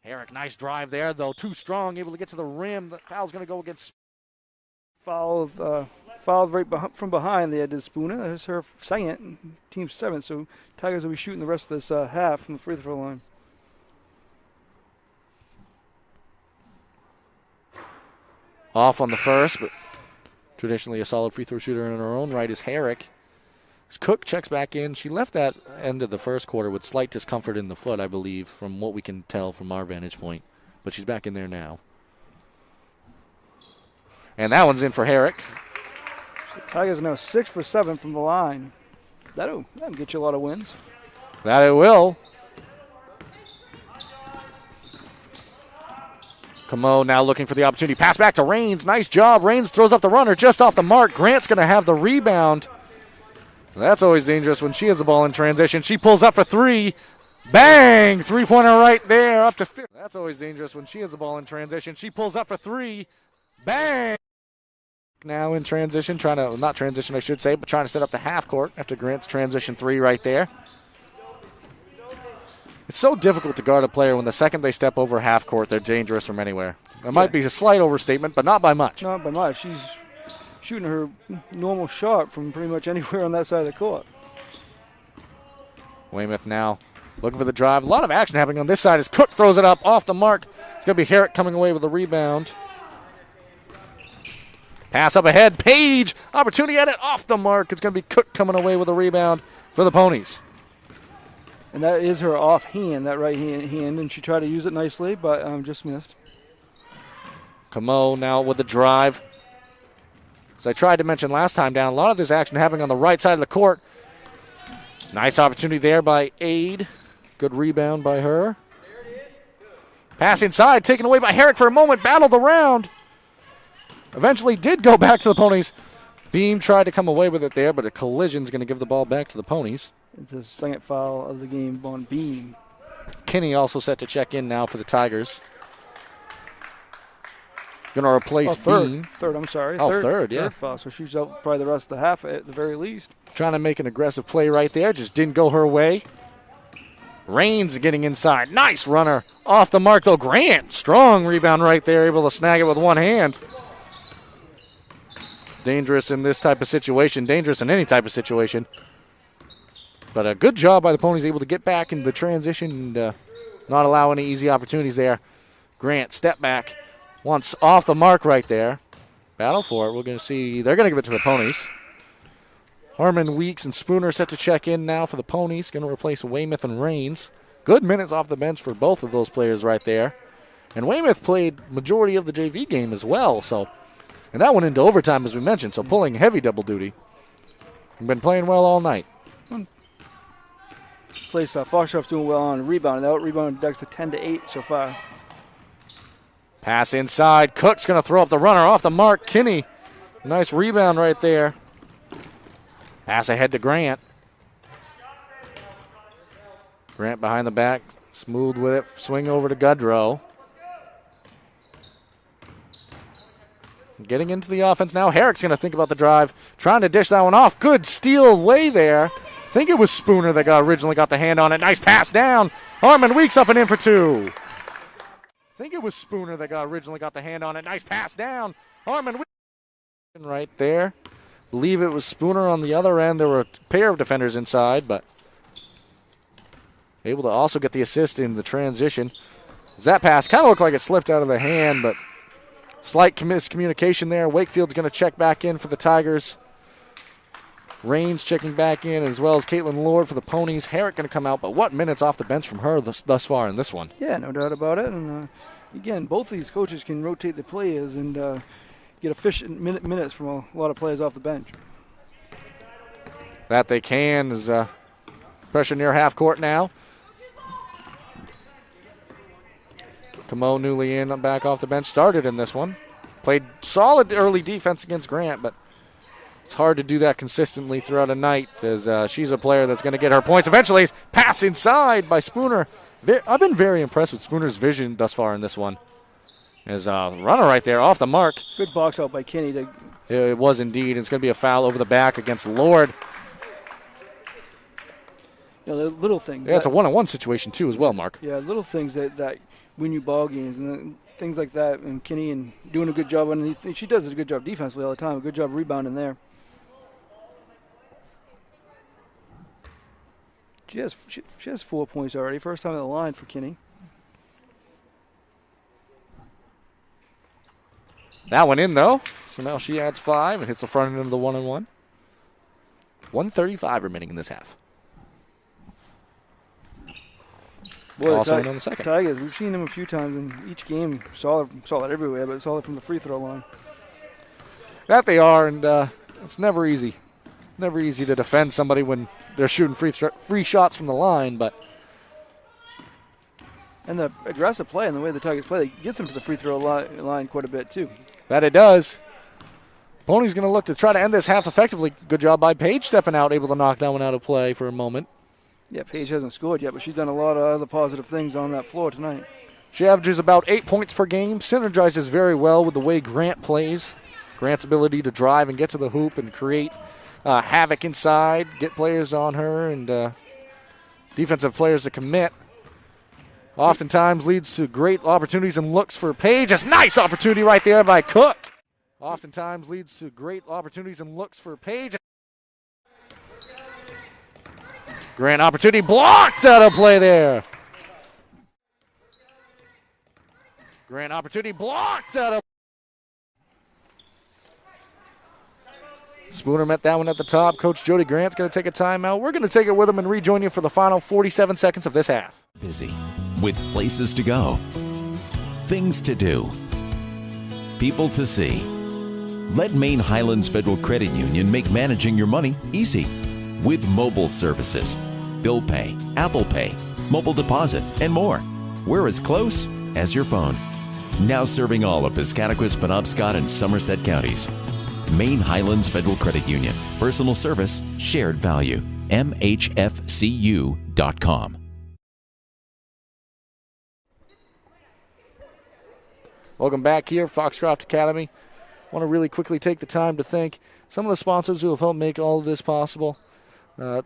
Herrick, nice drive there, though. Too strong, able to get to the rim. The foul's going to go against fouled right from behind. They had to Spooner. That's her second, team 7. So Tigers will be shooting the rest of this half from the free throw line. Off on the first, but traditionally a solid free throw shooter in her own right is Herrick. As Cook checks back in. She left that end of the first quarter with slight discomfort in the foot, I believe, from what we can tell from our vantage point. But she's back in there now. And that one's in for Herrick. So Tigers are now 6 for 7 from the line. That'll get you a lot of wins. That it will. Camo now looking for the opportunity. Pass back to Rains. Nice job. Rains throws up the runner just off the mark. Grant's going to have the rebound. That's always dangerous when she has the ball in transition. She pulls up for 3. Bang! Three-pointer right there up to 50. That's always dangerous when she has the ball in transition. She pulls up for 3. Bang! Now in transition, not transition I should say, but trying to set up the half court after Grant's transition 3 right there. It's so difficult to guard a player when the second they step over half court, they're dangerous from anywhere. That might be a slight overstatement, but not by much. Not by much. She's shooting her normal shot from pretty much anywhere on that side of the court. Weymouth now looking for the drive. A lot of action happening on this side as Cook throws it up off the mark. It's going to be Herrick coming away with the rebound. Pass up ahead. Page. Opportunity at it off the mark. It's going to be Cook coming away with the rebound for the Ponies. And that is her offhand, that right hand, and she tried to use it nicely, but just missed. Camo now with the drive. As I tried to mention last time down, a lot of this action happening on the right side of the court. Nice opportunity there by Aid. Good rebound by her. Pass inside, taken away by Herrick for a moment, battled around. Eventually did go back to the Ponies. Beam tried to come away with it there, but a collision's going to give the ball back to the Ponies. It's the second foul of the game on Beam. Kinney also set to check in now for the Tigers. Going to replace Beam. Third, I'm sorry. Third, yeah. Third foul, so she's out probably the rest of the half at the very least. Trying to make an aggressive play right there. Just didn't go her way. Rains getting inside. Nice runner. Off the mark, though. Grant, strong rebound right there. Able to snag it with one hand. Dangerous in this type of situation. Dangerous in any type of situation. But a good job by the Ponies, able to get back into the transition and not allow any easy opportunities there. Grant, step back. Once off the mark right there. Battle for it. We're going to see. They're going to give it to the Ponies. Harmon, Weeks, and Spooner set to check in now for the Ponies. Going to replace Weymouth and Rains. Good minutes off the bench for both of those players right there. And Weymouth played majority of the JV game as well. And that went into overtime, as we mentioned. So pulling heavy double duty. Been playing well all night. Foxcroft's doing well on rebound. They out-rebounded Dexter 10-8 so far. Pass inside. Cook's going to throw up the runner off the mark. Kinney, nice rebound right there. Pass ahead to Grant. Grant behind the back. Smooth with it. Swing over to Goodrow. Getting into the offense now. Herrick's going to think about the drive. Trying to dish that one off. Good steal away there. I think it was Spooner that originally got the hand on it. Nice pass down. Harmon Weeks up and in for 2. I think it was Spooner that originally got the hand on it. Nice pass down. Harmon Weeks right there. Believe it was Spooner on the other end. There were a pair of defenders inside, but able to also get the assist in the transition. That pass kind of looked like it slipped out of the hand, but slight miscommunication there. Wakefield's going to check back in for the Tigers. Rains checking back in, as well as Caitlin Lord for the Ponies. Herrick going to come out, but what minutes off the bench from her thus far in this one? Yeah, no doubt about it. And again, both these coaches can rotate the players and get efficient minutes from a lot of players off the bench. That they can. Is pressure near half court now. Camo newly in, back off the bench, started in this one. Played solid early defense against Grant, but it's hard to do that consistently throughout a night, as she's a player that's going to get her points eventually. Pass inside by Spooner. I've been very impressed with Spooner's vision thus far in this one. There's a runner right there off the mark. Good box out by Kinney. It was indeed. It's going to be a foul over the back against Lord. The little things. Yeah, it's a one-on-one situation too as well, Mark. Yeah, little things that win you ball games. And things like that, and Kinney and doing a good job underneath. She does a good job defensively all the time. A good job rebounding there. She has 4 points already. First time on the line for Kinney. That one in, though. So now she adds 5 and hits the front end of the 1-on-1. 1:35 remaining in this half. Boy, Also in on the second. Tigers, we've seen them a few times in each game. Solid everywhere, but solid from the free throw line. That they are, and it's never easy. Never easy to defend somebody when they're shooting free shots from the line, but. And the aggressive play and the way the Tigers play, gets them to the free throw line quite a bit, too. That it does. Pony's going to look to try to end this half effectively. Good job by Paige stepping out, able to knock that one out of play for a moment. Yeah, Paige hasn't scored yet, but she's done a lot of other positive things on that floor tonight. She averages about 8 points per game, synergizes very well with the way Grant plays. Grant's ability to drive and get to the hoop and create havoc inside, get players on her, and defensive players to commit. Oftentimes leads to great opportunities and looks for Paige. It's a nice opportunity right there by Cook. Oftentimes leads to great opportunities and looks for Paige. Grant opportunity blocked out of play there. Grant opportunity blocked out of. Spooner met that one at the top. Coach Jody Grant's going to take a timeout. We're going to take it with him and rejoin you for the final 47 seconds of this half. Busy with places to go, things to do, people to see. Let Maine Highlands Federal Credit Union make managing your money easy with mobile services, bill pay, Apple Pay, mobile deposit, and more. We're as close as your phone. Now serving all of Piscataquis, Penobscot, and Somerset counties. Maine Highlands Federal Credit Union. Personal service, shared value. MHFCU.com. Welcome back here, Foxcroft Academy. Want to really quickly take the time to thank some of the sponsors who have helped make all of this possible.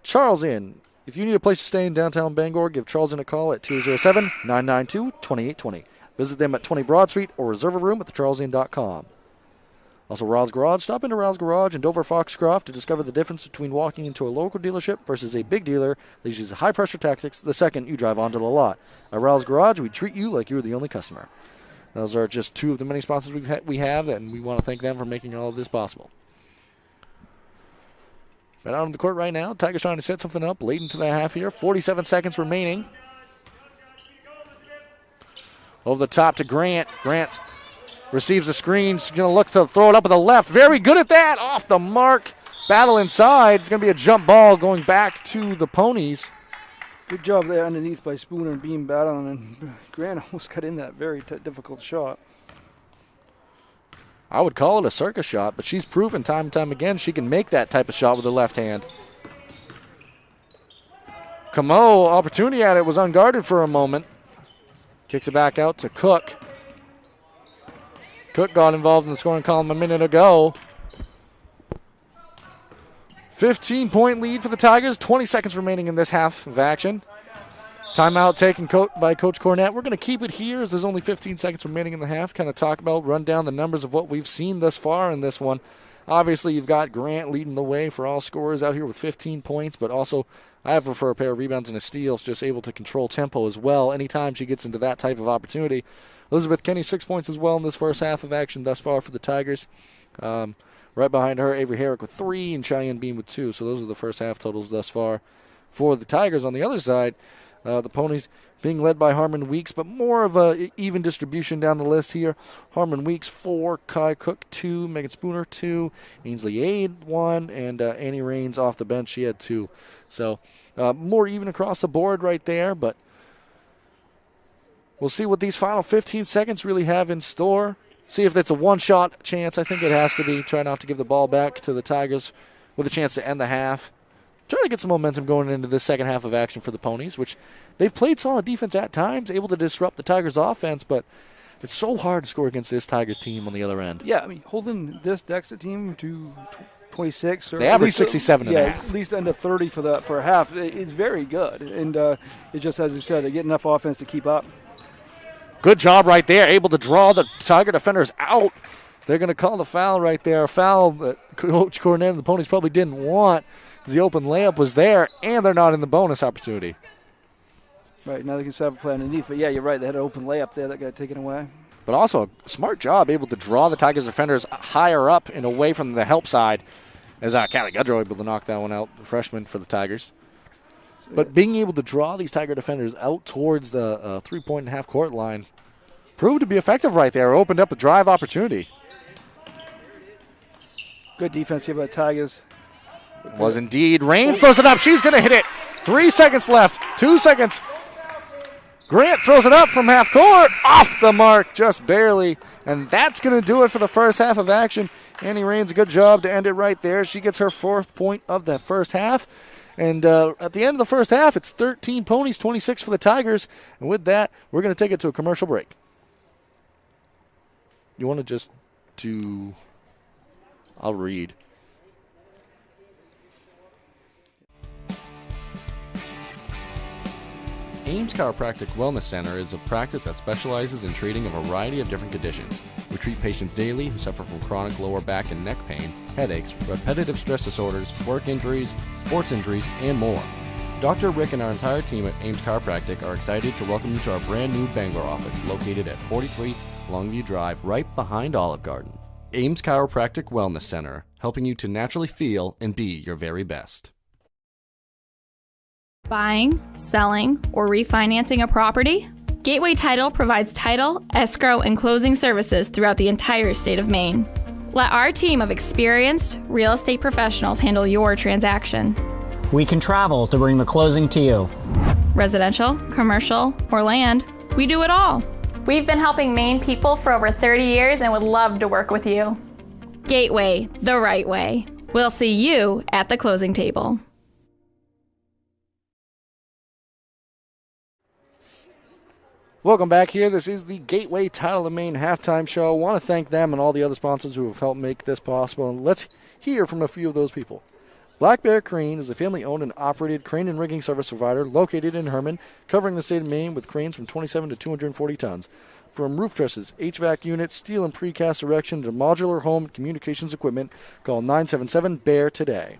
Charles Inn. If you need a place to stay in downtown Bangor, give Charles Inn a call at 207-992-2820. Visit them at 20 Broad Street or reserve a room at thecharlesinn.com. Also, Rouse Garage. Stop into Rouse Garage in Dover Foxcroft to discover the difference between walking into a local dealership versus a big dealer that uses high-pressure tactics the second you drive onto the lot. At Rouse Garage, we treat you like you're the only customer. Those are just two of the many sponsors we have, and we want to thank them for making all of this possible. Right out on the court right now. Tigers trying to set something up late into the half here. 47 seconds remaining. Over the top to Grant. Grant receives the screen. She's going to look to throw it up with the left. Very good at that. Off the mark. Battle inside. It's going to be a jump ball going back to the Ponies. Good job there underneath by Spooner and Beam battling, and Grant almost got in that very difficult shot. I would call it a circus shot, but she's proven time and time again she can make that type of shot with the left hand. Camo, opportunity at it, was unguarded for a moment. Kicks it back out to Cook. Cook got involved in the scoring column a minute ago. 15-point lead for the Tigers. 20 seconds remaining in this half of action. Timeout taken by Coach Cornett. We're going to keep it here as there's only 15 seconds remaining in the half. Kind of talk about, run down the numbers of what we've seen thus far in this one. Obviously, you've got Grant leading the way for all scorers out here with 15 points, but also I have her for a pair of rebounds and a steal. She's just able to control tempo as well anytime she gets into that type of opportunity. Elizabeth Kenny, 6 points as well in this first half of action thus far for the Tigers. Right behind her, Avery Herrick with 3 and Cheyenne Beam with 2. So those are the first half totals thus far for the Tigers. On the other side, the Ponies being led by Harmon Weeks, but more of a even distribution down the list here. Harmon Weeks 4, Kai Cook 2, Megan Spooner 2, Ainsley Aid 1, and Annie Rains off the bench, she had 2. So more even across the board right there, but we'll see what these final 15 seconds really have in store. See if it's a one-shot chance. I think it has to be. Try not to give the ball back to the Tigers with a chance to end the half. Try to get some momentum going into this second half of action for the Ponies, which they've played solid defense at times, able to disrupt the Tigers' offense, but it's so hard to score against this Tigers team on the other end. Yeah, I mean, holding this Dexter team to 26. Or they average 67 and a half. At least under 30 for a half is very good. And it just, as you said, they get enough offense to keep up. Good job right there, able to draw the Tiger defenders out. They're going to call the foul right there, a foul that Coach Cornett and the Ponies probably didn't want because the open layup was there, and they're not in the bonus opportunity. Right, now they can set up a play underneath. But, yeah, you're right. They had an open layup there that got taken away. But also a smart job, able to draw the Tigers defenders higher up and away from the help side as Callie Gudrow able to knock that one out, the freshman for the Tigers. But being able to draw these Tiger defenders out towards the 3-point and half court line proved to be effective right there, opened up a drive opportunity. Good defense here by the Tigers. Was indeed. Raines throws it up. She's going to hit it. 3 seconds left. 2 seconds. Grant throws it up from half court. Off the mark, just barely. And that's going to do it for the first half of action. Annie Raines, a good job to end it right there. She gets her 4th point of the first half. And at the end of the first half, it's 13 Ponies, 26 for the Tigers. And with that, we're going to take it to a commercial break. You want to just do... I'll read. Ames Chiropractic Wellness Center is a practice that specializes in treating a variety of different conditions. We treat patients daily who suffer from chronic lower back and neck pain, headaches, repetitive stress disorders, work injuries, sports injuries, and more. Dr. Rick and our entire team at Ames Chiropractic are excited to welcome you to our brand new Bangor office located at 43 Longview Drive, right behind Olive Garden. Ames Chiropractic Wellness Center, helping you to naturally feel and be your very best. Buying, selling, or refinancing a property? Gateway Title provides title, escrow, and closing services throughout the entire state of Maine. Let our team of experienced real estate professionals handle your transaction. We can travel to bring the closing to you. Residential, commercial, or land, we do it all. We've been helping Maine people for over 30 years and would love to work with you. Gateway, the right way. We'll see you at the closing table. Welcome back here. This is the Gateway Title of Maine halftime show. I want to thank them and all the other sponsors who have helped make this possible. And let's hear from a few of those people. Black Bear Crane is a family-owned and operated crane and rigging service provider located in Herman, covering the state of Maine with cranes from 27 to 240 tons. From roof trusses, HVAC units, steel and precast erection to modular home communications equipment, call 977-BEAR today.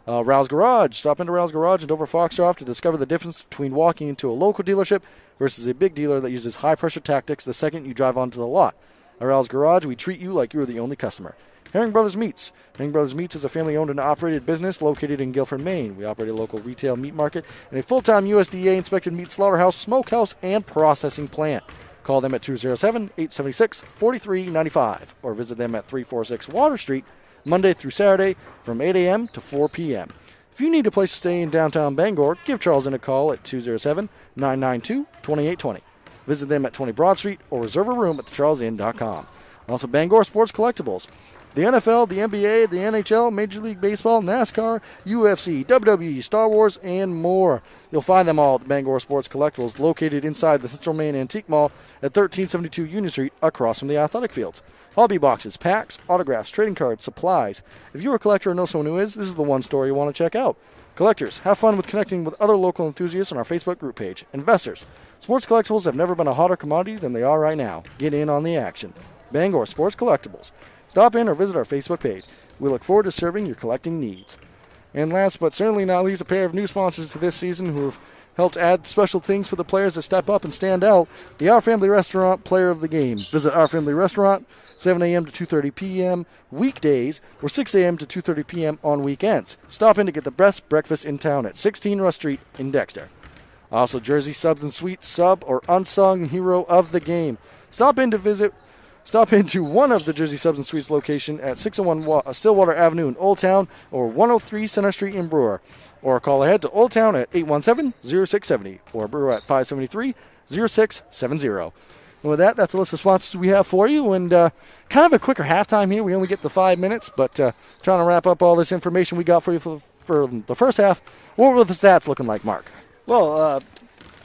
Rouse Garage. Stop into Rouse Garage in Dover Foxcroft to discover the difference between walking into a local dealership versus a big dealer that uses high-pressure tactics the second you drive onto the lot. At Rouse Garage, we treat you like you are the only customer. Herring Brothers Meats. Herring Brothers Meats is a family-owned and operated business located in Guilford, Maine. We operate a local retail meat market and a full-time USDA-inspected meat slaughterhouse, smokehouse, and processing plant. Call them at 207-876-4395 or visit them at 346 Water Street, Monday through Saturday from 8 a.m. to 4 p.m. If you need a place to stay in downtown Bangor, give Charles a call at 207-992-2820. Visit them at 20 Broad Street or reserve a room at thecharlesinn.com. Also, Bangor Sports Collectibles. The NFL, the NBA, the NHL, Major League Baseball, NASCAR, UFC, WWE, Star Wars, and more. You'll find them all at the Bangor Sports Collectibles, located inside the Central Maine Antique Mall at 1372 Union Street, across from the athletic fields. Hobby boxes, packs, autographs, trading cards, supplies. If you're a collector or know someone who is, this is the one store you want to check out. Collectors, have fun with connecting with other local enthusiasts on our Facebook group page. Investors, sports collectibles have never been a hotter commodity than they are right now. Get in on the action. Bangor Sports Collectibles. Stop in or visit our Facebook page. We look forward to serving your collecting needs. And last but certainly not least, a pair of new sponsors to this season who have helped add special things for the players to step up and stand out. The Our Family Restaurant Player of the Game. Visit Our Family Restaurant, 7 a.m. to 2:30 p.m. weekdays, or 6 a.m. to 2:30 p.m. on weekends. Stop in to get the best breakfast in town at 16 Rush Street in Dexter. Also, Jersey Subs and Sweets, sub or unsung hero of the game. Stop into one of the Jersey Subs and Sweets location at 601 Stillwater Avenue in Old Town or 103 Center Street in Brewer. Or call ahead to Old Town at 817-0670 or Brewer at 573-0670. And with that, that's a list of sponsors we have for you. And kind of a quicker halftime here. We only get the 5 minutes, but trying to wrap up all this information we got for you for the first half. What were the stats looking like, Mark? Well,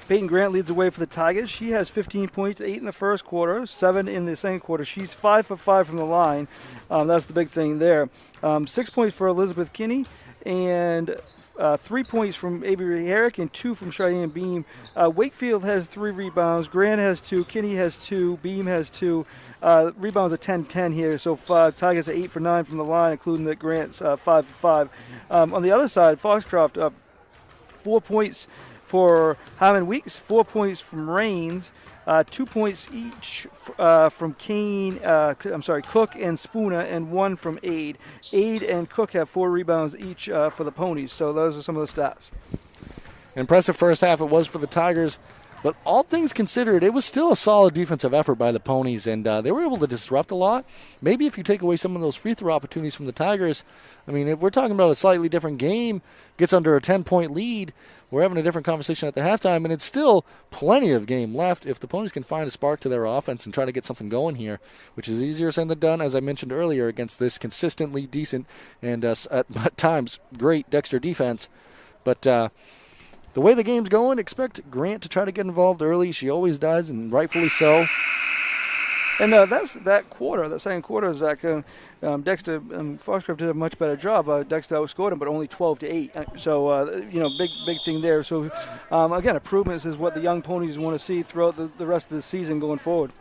Peyton Grant leads the way for the Tigers. She has 15 points, 8 in the first quarter, 7 in the second quarter. She's 5 for 5 from the line. That's the big thing there. 6 points for Elizabeth Kinney, and 3 points from Avery Herrick and 2 from Cheyenne Beam. Wakefield has 3 rebounds. Grant has 2. Kinney has 2. Beam has 2. Rebounds are 10-10 here. So Tigers are 8 for 9 from the line, including that Grant's 5 for 5. On the other side, Foxcroft 4 points for Harmon Weeks, 4 points from Rains, 2 points each from Cook and Spooner, and 1 from Aid. Aid and Cook have 4 rebounds each for the Ponies. So those are some of the stats. Impressive first half it was for the Tigers, but all things considered, it was still a solid defensive effort by the Ponies, and they were able to disrupt a lot. Maybe if you take away some of those free throw opportunities from the Tigers, I mean, if we're talking about a slightly different game, gets under a 10-point lead, we're having a different conversation at the halftime, and it's still plenty of game left if the Ponies can find a spark to their offense and try to get something going here, which is easier said than done, as I mentioned earlier, against this consistently decent and at times great Dexter defense. But the way the game's going, expect Grant to try to get involved early. She always does, and rightfully so. And that second quarter, Zach, Dexter Foxcroft did a much better job. Dexter outscored him, but only 12-8. So, big thing there. So, again, improvements is what the young Ponies want to see throughout the rest of the season going forward.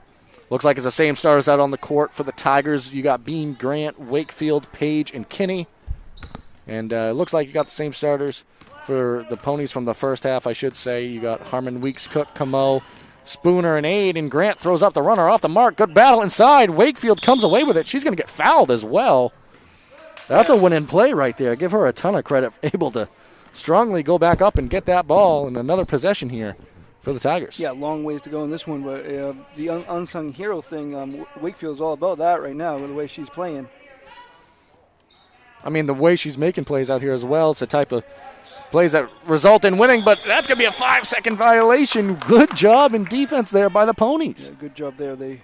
Looks like it's the same starters out on the court for the Tigers. You got Beam, Grant, Wakefield, Page, and Kinney. And it looks like you got the same starters for the Ponies from the first half, I should say. You got Harmon Weeks, Cook, Camo, Spooner, and Aid, and Grant throws up the runner off the mark. Good battle inside. Wakefield comes away with it. She's going to get fouled as well. That's a win-in play right there. Give her a ton of credit, able to strongly go back up and get that ball, and another possession here for the Tigers. Yeah, long ways to go in this one, but the unsung hero thing, Wakefield's all about that right now with the way she's playing. I mean, the way she's making plays out here as well, it's the type of plays that result in winning, but that's going to be a 5-second violation. Good job in defense there by the Ponies. Yeah, good job there. We've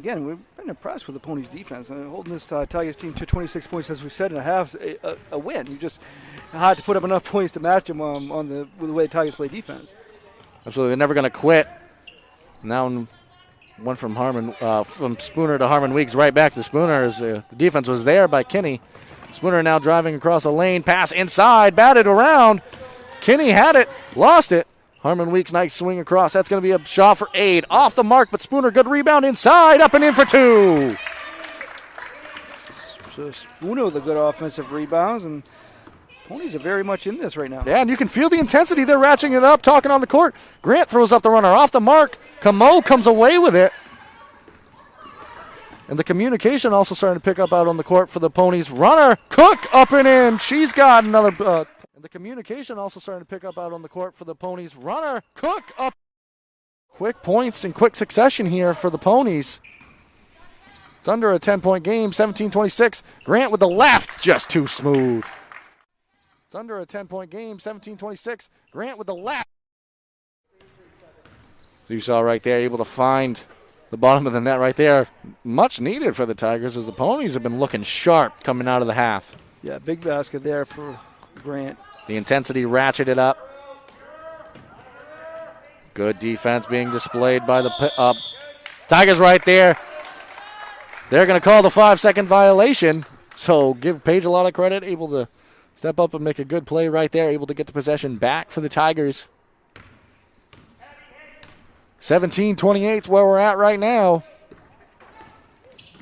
been impressed with the Ponies' defense. Holding this Tigers team to 26 points, as we said, in a half, a win. You just hard to put up enough points to match them with the way the Tigers play defense. Absolutely, they're never going to quit. Now one from Spooner to Harmon Weeks, right back to Spooner as the defense was there by Kinney. Spooner now driving across the lane, pass inside, batted around. Kinney had it, lost it. Harmon Weeks, nice swing across. That's going to be a shot for Aid. Off the mark, but Spooner, good rebound inside, up and in for 2. So Spooner with the good offensive rebounds, and Ponies are very much in this right now. Yeah, and you can feel the intensity. They're ratcheting it up, talking on the court. Grant throws up the runner off the mark. Camo comes away with it. And the communication also starting to pick up out on the court for the Ponies. Runner, Cook, up and in. She's got another. And the communication also starting to pick up out on the court for the Ponies. Runner, Cook, up. Quick points in quick succession here for the Ponies. It's under a 10-point game, 17-26. Grant with the left, just too smooth. It's under a 10-point game, 17-26. Grant with the left. So you saw right there, able to find the bottom of the net right there. Much needed for the Tigers as the Ponies have been looking sharp coming out of the half. Yeah, big basket there for Grant. The intensity ratcheted up. Good defense being displayed by the Tigers right there. They're going to call the 5-second violation. So give Page a lot of credit, able to step up and make a good play right there, able to get the possession back for the Tigers. 17-28 is where we're at right now.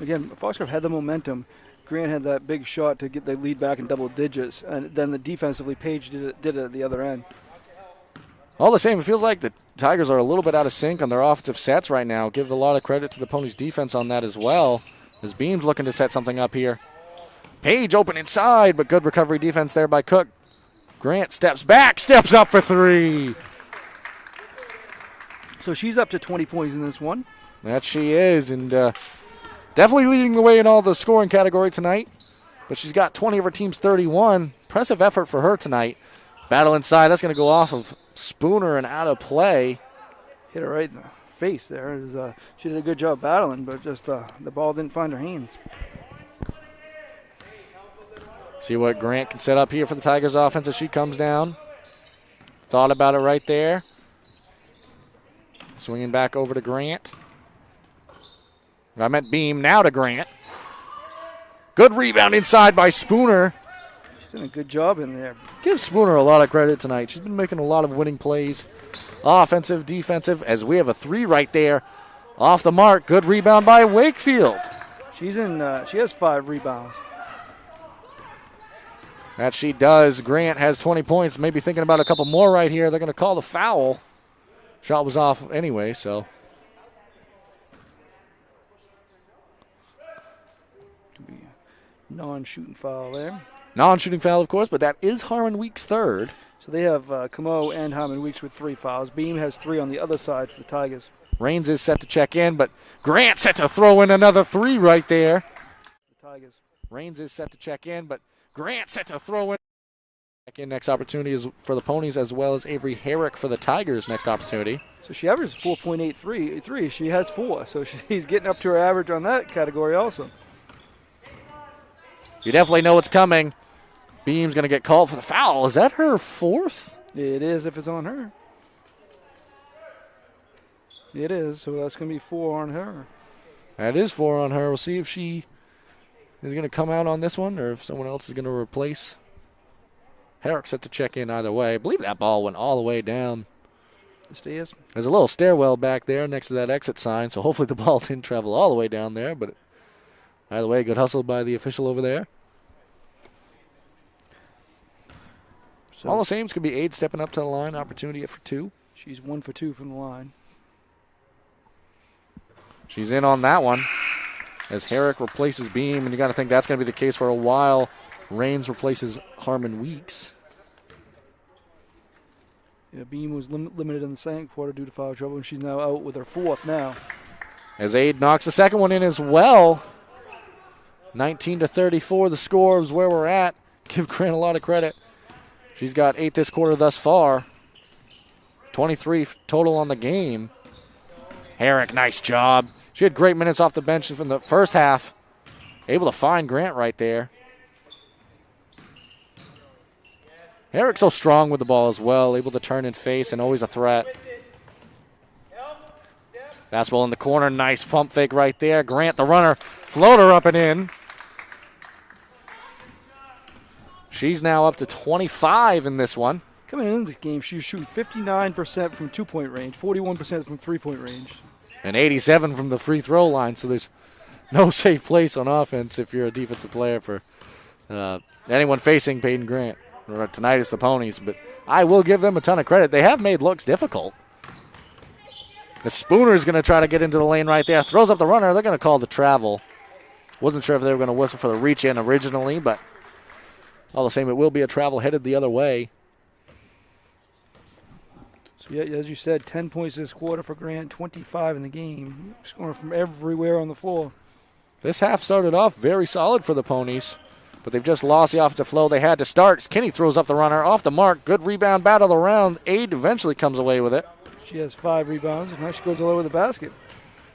Again, Foxcroft had the momentum. Grant had that big shot to get the lead back in double digits, and then the defensively Page did it at the other end. All the same, it feels like the Tigers are a little bit out of sync on their offensive sets right now. Give a lot of credit to the Ponies' defense on that as well, as Beam's looking to set something up here. Page open inside, but good recovery defense there by Cook. Grant steps back, steps up for 3. So she's up to 20 points in this one. That she is, and definitely leading the way in all the scoring category tonight. But she's got 20 of her team's 31. Impressive effort for her tonight. Battle inside, that's going to go off of Spooner and out of play. Hit her right in the face there. She did a good job battling, but just the ball didn't find her hands. See what Grant can set up here for the Tigers offense as she comes down. Thought about it right there. Swinging back over to Grant. I meant Beam, now to Grant. Good rebound inside by Spooner. She's doing a good job in there. Give Spooner a lot of credit tonight. She's been making a lot of winning plays. Offensive, defensive, as we have a 3 right there. Off the mark. Good rebound by Wakefield. She has 5 rebounds. That she does. Grant has 20 points. Maybe thinking about a couple more right here. They're going to call the foul. Shot was off anyway, so. Non-shooting foul there. Non-shooting foul, of course, but that is Harmon Weeks' 3rd. So they have Camo and Harmon Weeks with 3 fouls. Beam has 3 on the other side for the Tigers. Raines is set to check in, but Grant set to throw in another 3 right there. The Tigers. Raines is set to check in, but Grant set to throw in. Check in next opportunity is for the Ponies, as well as Avery Herrick for the Tigers next opportunity. So she averages 4.83. She has 4, so she's getting up to her average on that category also. You definitely know what's coming. Beam's going to get called for the foul. Is that her 4th? It is if it's on her. It is, so that's going to be 4 on her. That is 4 on her. We'll see if she is going to come out on this one or if someone else is going to replace. Herrick set to check in either way. I believe that ball went all the way down. The stairs. There's a little stairwell back there next to that exit sign, so hopefully the ball didn't travel all the way down there, but either way, good hustle by the official over there. So all the same, could be Aid stepping up to the line. Opportunity for 2. She's 1 for 2 from the line. She's in on that one as Herrick replaces Beam, and you got to think that's going to be the case for a while. Raines replaces Harmon Weeks. Yeah, Beam was limited in the second quarter due to foul trouble, and she's now out with her 4th now. As Aid knocks the second one in as well. 19-34, the score is where we're at. Give Grant a lot of credit. She's got 8 this quarter thus far. 23 total on the game. Herrick, nice job. She had great minutes off the bench from the first half. Able to find Grant right there. Herrick's so strong with the ball as well. Able to turn and face and always a threat. Basketball in the corner. Nice pump fake right there. Grant, the runner. Floater up and in. She's now up to 25 in this one. Coming into this game, she was shooting 59% from 2-point range, 41% from 3-point range. And 87 from the free throw line, so there's no safe place on offense if you're a defensive player for anyone facing Peyton Grant. Tonight it's the Ponies, but I will give them a ton of credit. They have made looks difficult. The Spooner is going to try to get into the lane right there. Throws up the runner. They're going to call the travel. Wasn't sure if they were going to whistle for the reach in originally, but all the same, it will be a travel headed the other way. So, yeah, as you said, 10 points this quarter for Grant, 25 in the game. Scoring from everywhere on the floor. This half started off very solid for the Ponies, but they've just lost the offensive flow they had to start. Kinney throws up the runner off the mark. Good rebound battle around. Aid eventually comes away with it. She has 5 rebounds, and now she goes all over the basket.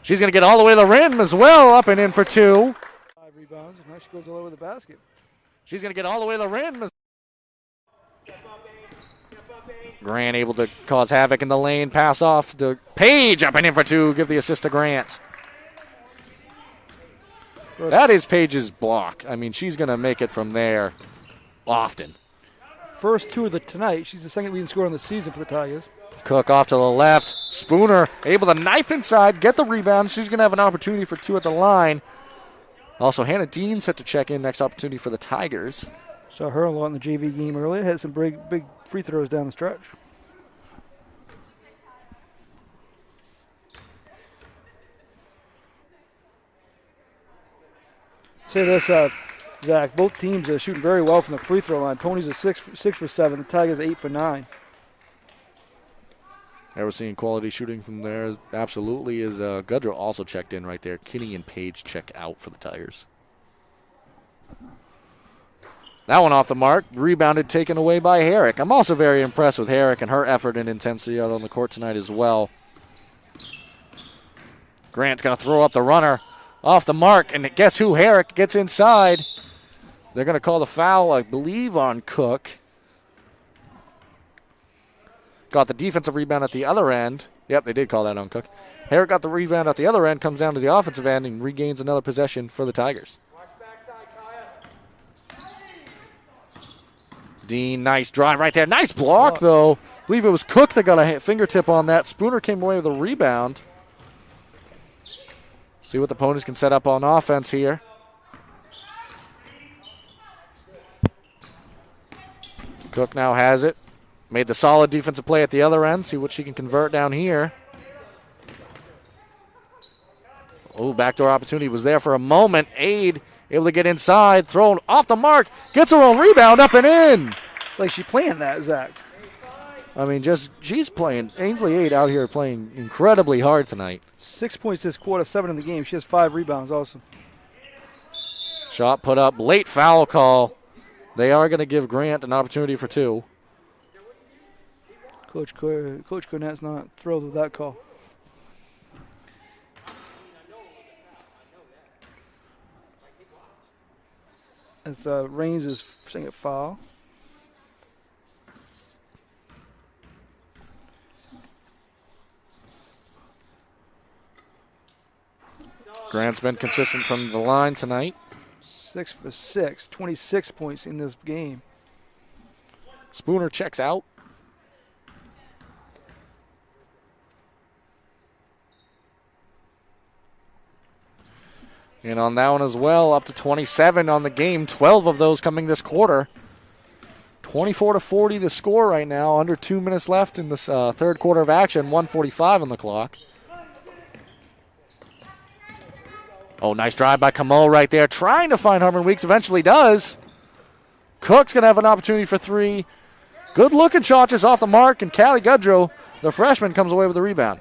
She's going to get all the way to the rim as well, up and in for 2. 5 rebounds, and now she goes all over the basket. She's going to get all the way to the rim. Grant able to cause havoc in the lane. Pass off to Page. Up and in for 2. Give the assist to Grant. That is Page's block. I mean, she's going to make it from there often. First 2 of the tonight. She's the second leading scorer in the season for the Tigers. Cook off to the left. Spooner able to knife inside, get the rebound. She's going to have an opportunity for 2 at the line. Also, Hannah Dean set to check in. Next opportunity for the Tigers. Saw her a lot in the JV game earlier. Had some big free throws down the stretch. Say this, Zach. Both teams are shooting very well from the free throw line. Ponies are 6 for 7. The Tigers 8 for 9. We're seeing quality shooting from there. Absolutely. Is Gudrow also checked in right there. Kinney and Page check out for the Tigers. That one off the mark. Rebounded, taken away by Herrick. I'm also very impressed with Herrick and her effort and intensity out on the court tonight as well. Grant's going to throw up the runner off the mark. And guess who? Herrick gets inside. They're going to call the foul, I believe, on Cook. got the defensive rebound at the other end. Yep, they did call that on Cook. Herrick got the rebound at the other end, comes down to the offensive end, and regains another possession for the Tigers. Dean, nice drive right there. Nice block, though. I believe it was Cook that got a fingertip on that. Spooner came away with a rebound. See what the Ponies can set up on offense here. Cook now has it. Made the solid defensive play at the other end. See what she can convert down here. Oh, backdoor opportunity was there for a moment. Aid able to get inside. Thrown off the mark. Gets her own rebound up and in. Like she's playing that, Zach. I mean, she's playing. Ainsley Aid out here playing incredibly hard tonight. 6 points this quarter, 7 in the game. She has 5 rebounds also. Shot put up. Late foul call. They are going to give Grant an opportunity for 2. Coach Cornett's not thrilled with that call. As Reigns is saying a foul. Grant's been consistent from the line tonight. 6 for 6, 26 points in this game. Spooner checks out. And on that one as well, up to 27 on the game. 12 of those coming this quarter. 24-40 the score right now. Under 2 minutes left in this third quarter of action. 1:45 on the clock. Oh, nice drive by Camo right there. Trying to find Harmon Weeks. Eventually does. Cook's going to have an opportunity for 3. Good looking shot just off the mark. And Callie Gudrow, the freshman, comes away with the rebound.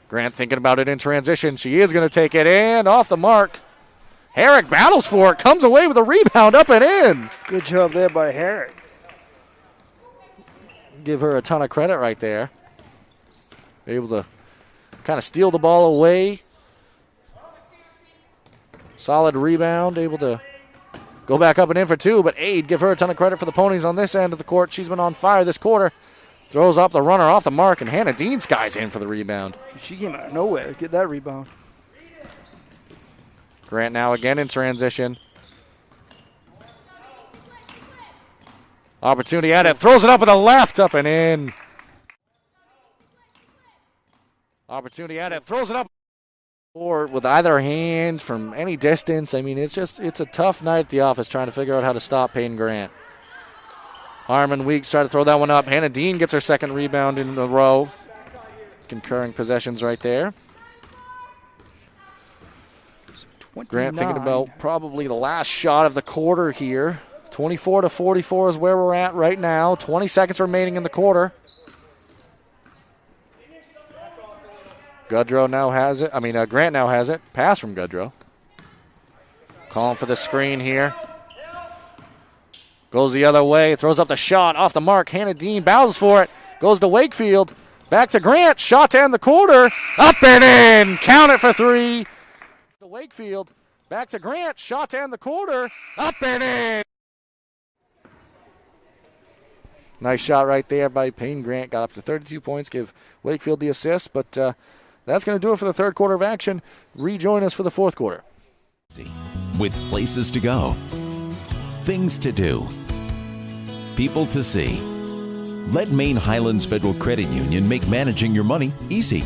Grant thinking about it in transition. She is going to take it and off the mark. Herrick battles for it. Comes away with a rebound up and in. Good job there by Herrick. Give her a ton of credit right there. Able to kind of steal the ball away. Solid rebound. Able to go back up and in for 2. But Aid, give her a ton of credit for the Ponies on this end of the court. She's been on fire this quarter. Throws up the runner off the mark, and Hannah Dean skies in for the rebound. She came out of nowhere to get that rebound. Grant now again in transition. Opportunity at it. Throws it up with the left, up and in. Opportunity at it. Throws it up. Or with either hand from any distance. I mean, it's a tough night at the office trying to figure out how to stop Peyton Grant. Harmon Weeks tried to throw that one up. Hannah Dean gets her second rebound in a row. Concurring possessions right there. 29. Grant thinking about probably the last shot of the quarter here. 24-44 is where we're at right now. 20 seconds remaining in the quarter. Gudrow now has it. Grant now has it. Pass from Gudrow. Calling for the screen here. Goes the other way, throws up the shot off the mark. Hannah Dean battles for it, goes to Wakefield, back to Grant, shot to end the quarter, up and in, count it for 3. To Wakefield, back to Grant, shot to end the quarter, up and in. Nice shot right there by Payne Grant, got up to 32 points, give Wakefield the assist, but that's going to do it for the third quarter of action. Rejoin us for the fourth quarter. With places to go, things to do, people to see. Let Maine Highlands Federal Credit Union make managing your money easy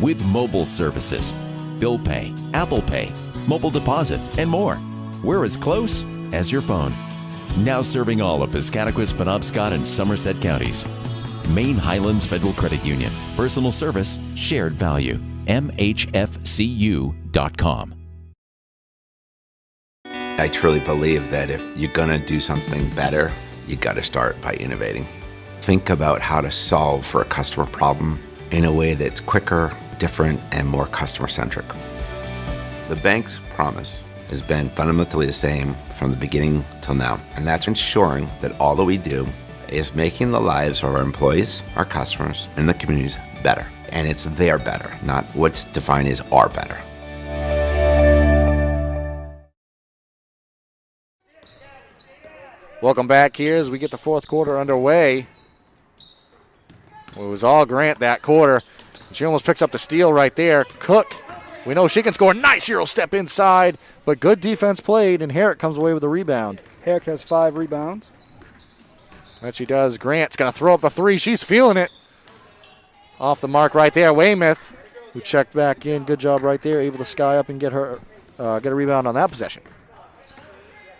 with mobile services, bill pay, Apple Pay, mobile deposit, and more. We're as close as your phone. Now serving all of Piscataquis, Penobscot, and Somerset counties. Maine Highlands Federal Credit Union. Personal service, shared value. MHFCU.com. I truly believe that if you're going to do something better, you got to start by innovating. Think about how to solve for a customer problem in a way that's quicker, different, and more customer-centric. The bank's promise has been fundamentally the same from the beginning till now, and that's ensuring that all that we do is making the lives of our employees, our customers, and the communities better. And it's their better, not what's defined as our better. Welcome back here as we get the fourth quarter underway. It was all Grant that quarter. She almost picks up the steal right there. Cook, we know she can score. Nice Euro step inside, but good defense played, and Herrick comes away with the rebound. Herrick has 5 rebounds. That she does. Grant's going to throw up the three. She's feeling it. Off the mark right there. Weymouth, who checked back in. Good job right there. Able to sky up and get a rebound on that possession.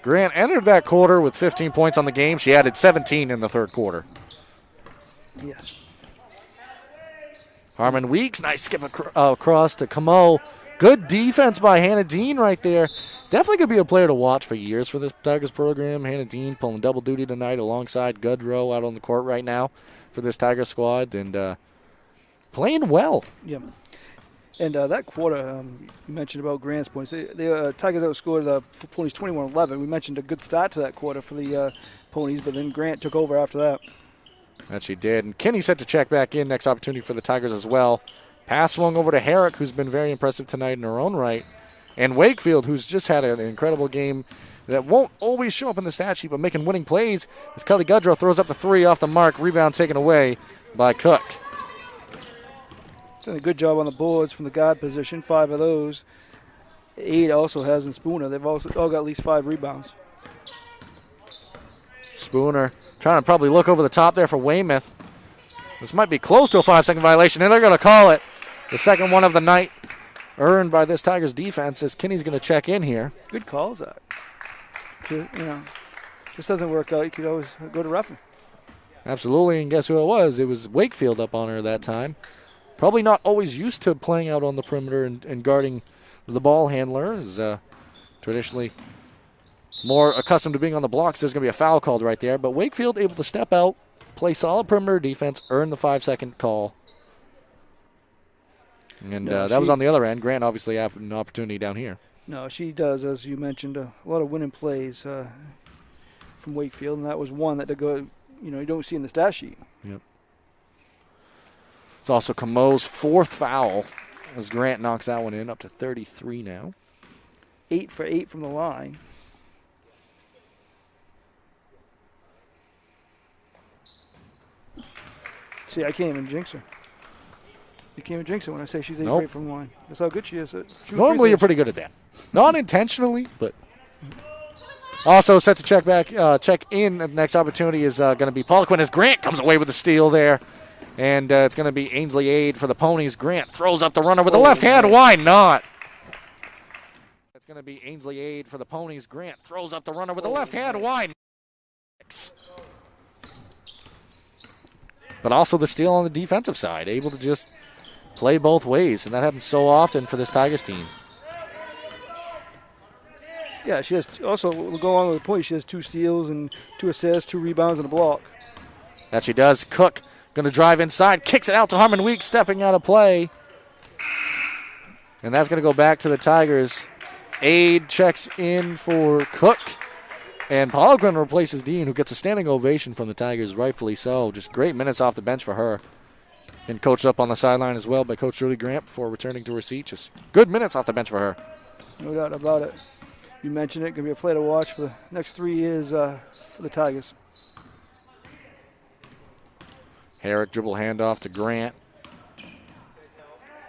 Grant entered that quarter with 15 points on the game. She added 17 in the third quarter. Yes. Harmon Weeks, nice skip across to Camo. Good defense by Hannah Dean right there. Definitely could be a player to watch for years for this Tigers program. Hannah Dean pulling double duty tonight alongside Goodrow out on the court right now for this Tigers squad, and playing well. Yeah. And that quarter, you mentioned about Grant's points. The Tigers outscored the Ponies 21-11. We mentioned a good start to that quarter for the Ponies, but then Grant took over after that. That she did. And Kinney set to check back in. Next opportunity for the Tigers as well. Pass swung over to Herrick, who's been very impressive tonight in her own right. And Wakefield, who's just had an incredible game that won't always show up in the stat sheet, but making winning plays as Kelly Goodrow throws up the three off the mark. Rebound taken away by Cook. Done a good job on the boards from the guard position, 5 of those. 8 also has in Spooner. They've also all got at least 5 rebounds. Spooner trying to probably look over the top there for Weymouth. This might be close to a 5-second violation, and they're going to call it. The second one of the night earned by this Tigers defense as Kinney's going to check in here. Good calls, Zach. This doesn't work out. You could always go to roughing. Absolutely, and guess who it was? It was Wakefield up on her that time. Probably not always used to playing out on the perimeter and guarding the ball handler. Is traditionally more accustomed to being on the blocks. There's going to be a foul called right there. But Wakefield able to step out, play solid perimeter defense, earn the 5-second call. And that was on the other end. Grant obviously had an opportunity down here. No, she does, as you mentioned, a lot of winning plays from Wakefield, and that was one that you don't see in the stat sheet. Yep. It's also Camo's 4th foul as Grant knocks that one in, up to 33 now. 8 for 8 from the line. See, I can't even jinx her. You can't even jinx her when I say she's 8 for 8 from the line. That's how good she is. Normally you're pretty good at that. Not intentionally, but also set to check in. The next opportunity is going to be Poliquin as Grant comes away with the steal there. And it's going to be Ainsley Aid for the Ponies. Grant throws up the runner with the left hand. Why not? It's going to be Ainsley Aid for the Ponies. Grant throws up the runner with the left hand. Why not? But also the steal on the defensive side. Able to just play both ways. And that happens so often for this Tigers team. Yeah, she has also, we'll go on with the point, she has 2 steals and 2 assists, 2 rebounds, and a block. That she does. Cook going to drive inside, kicks it out to Harmon Weeks, stepping out of play. And that's going to go back to the Tigers. Aid checks in for Cook. And Poliquin replaces Dean, who gets a standing ovation from the Tigers, rightfully so. Just great minutes off the bench for her. And coached up on the sideline as well by Coach Julie Grant before returning to her seat. Just good minutes off the bench for her. No doubt about it. You mentioned it, going to be a play to watch for the next 3 years for the Tigers. Herrick dribble handoff to Grant.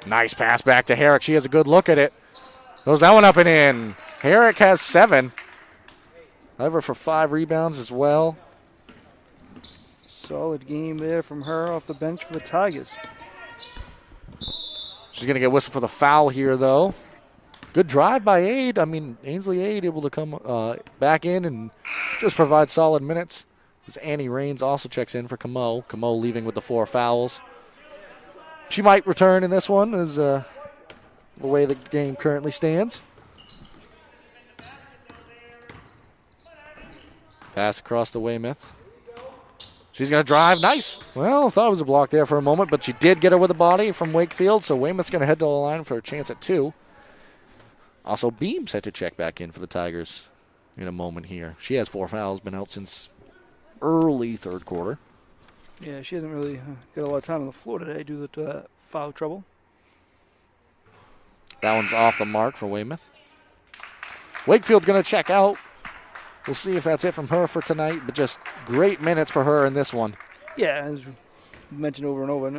Nice pass back to Herrick. She has a good look at it. Throws that one up and in. Herrick has 7. However, for 5 rebounds as well. Solid game there from her off the bench for the Tigers. She's going to get whistled for the foul here, though. Good drive by Aid. I mean, Ainsley Aid able to come back in and just provide solid minutes. As Annie Raines also checks in for Camo. Camo leaving with the 4 fouls. She might return in this one as the way the game currently stands. Pass across to Weymouth. She's going to drive. Nice. Well, thought it was a block there for a moment, but she did get her with the body from Wakefield, so Weymouth's going to head to the line for a chance at 2. Also, Beam set to check back in for the Tigers in a moment here. She has 4 fouls, been out since early third quarter. Yeah, she hasn't really got a lot of time on the floor today due to foul trouble. That one's off the mark for Weymouth. Wakefield going to check out. We'll see if that's it from her for tonight, but just great minutes for her in this one. Yeah, mentioned over and over.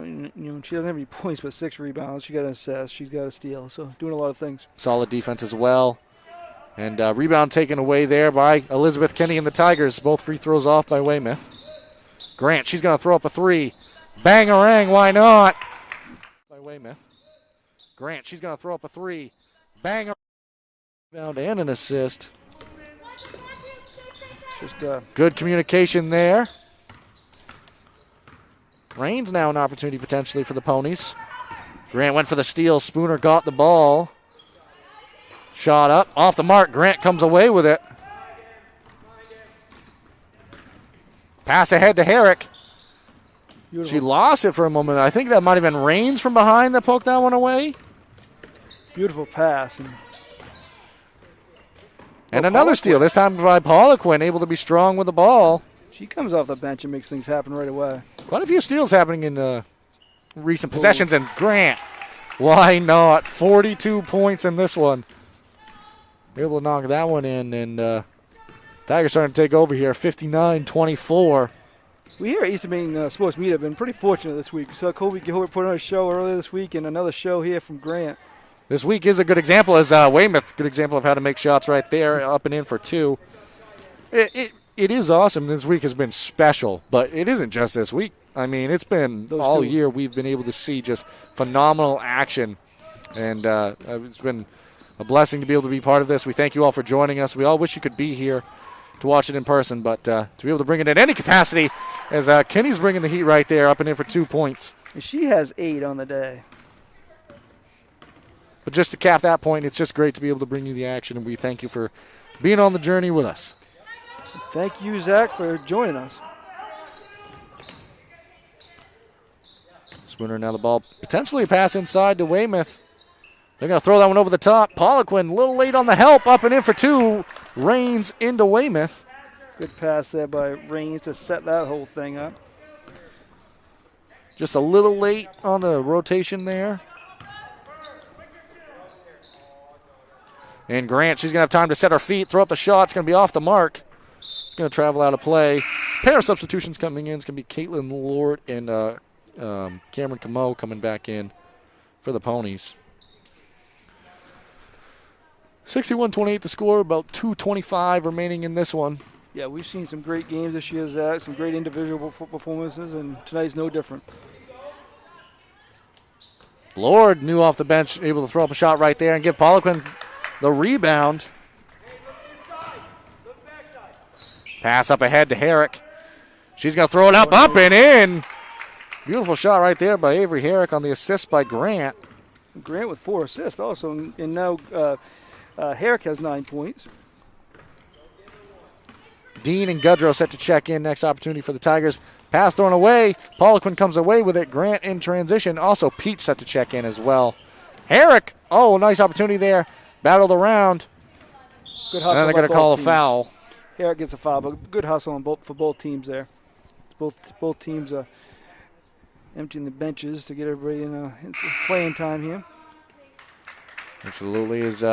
She doesn't have any points, but 6 rebounds. She got an assist. She's got a steal. So doing a lot of things. Solid defense as well. And rebound taken away there by Elizabeth Kenny and the Tigers. Both free throws off by Weymouth. Grant, she's going to throw up a 3. Bang-a-rang, why not? By Weymouth. Grant, she's going to throw up a 3. Bang-a-rang. Rebound and an assist. Just good communication there. Rain's now an opportunity potentially for the Ponies. Grant went for the steal. Spooner got the ball. Shot up, off the mark. Grant comes away with it. Pass ahead to Herrick. beautiful. She lost it for a moment. I think that might have been Rains from behind that poked that one away. Beautiful pass. And another steal, this time by Poliquin, able to be strong with the ball. She comes off the bench and makes things happen right away. Quite a few steals happening in recent possessions. And Grant, why not? 42 points in this one. Able to knock that one in. And Tigers starting to take over here, 59-24. We here at Eastern Maine Sports Media have been pretty fortunate this week. We saw Colby Gilbert put on a show earlier this week and another show here from Grant. This week is a good example, as Weymouth, good example of how to make shots right there, up and in for 2. It is awesome. This week has been special, but it isn't just this week. I mean, it's been all year we've been able to see just phenomenal action, and it's been a blessing to be able to be part of this. We thank you all for joining us. We all wish you could be here to watch it in person, but to be able to bring it in any capacity, as Kenny's bringing the heat right there, up and in for 2 points. And she has 8 on the day. But just to cap that point, it's just great to be able to bring you the action, and we thank you for being on the journey with us. Thank you, Zach, for joining us. Spooner now the ball, potentially a pass inside to Weymouth. They're going to throw that one over the top. Poliquin a little late on the help, up and in for 2. Rains into Weymouth. Good pass there by Rains to set that whole thing up. Just a little late on the rotation there. And Grant, she's going to have time to set her feet, throw up the shot. It's going to be off the mark. It's going to travel out of play. Pair of substitutions coming in. It's going to be Caitlin Lord and Cameron Camo coming back in for the Ponies. 61-28 the score, about 2:25 remaining in this one. Yeah, we've seen some great games this year, Zach, some great individual performances, and tonight's no different. Lord, new off the bench, able to throw up a shot right there and give Poliquin the rebound. Pass up ahead to Herrick. She's going to throw it up and in. Beautiful shot right there by Avery Herrick on the assist by Grant. Grant with 4 assists also, and now Herrick has 9 points. Dean and Gudrow set to check in. Next opportunity for the Tigers. Pass thrown away. Poliquin comes away with it. Grant in transition. Also Peach set to check in as well. Herrick, nice opportunity there. Battled around. Good hustle. And then they're going to call a foul. Herrick gets a foul, but good hustle for both teams there. Both teams emptying the benches to get everybody in playing time here. Absolutely is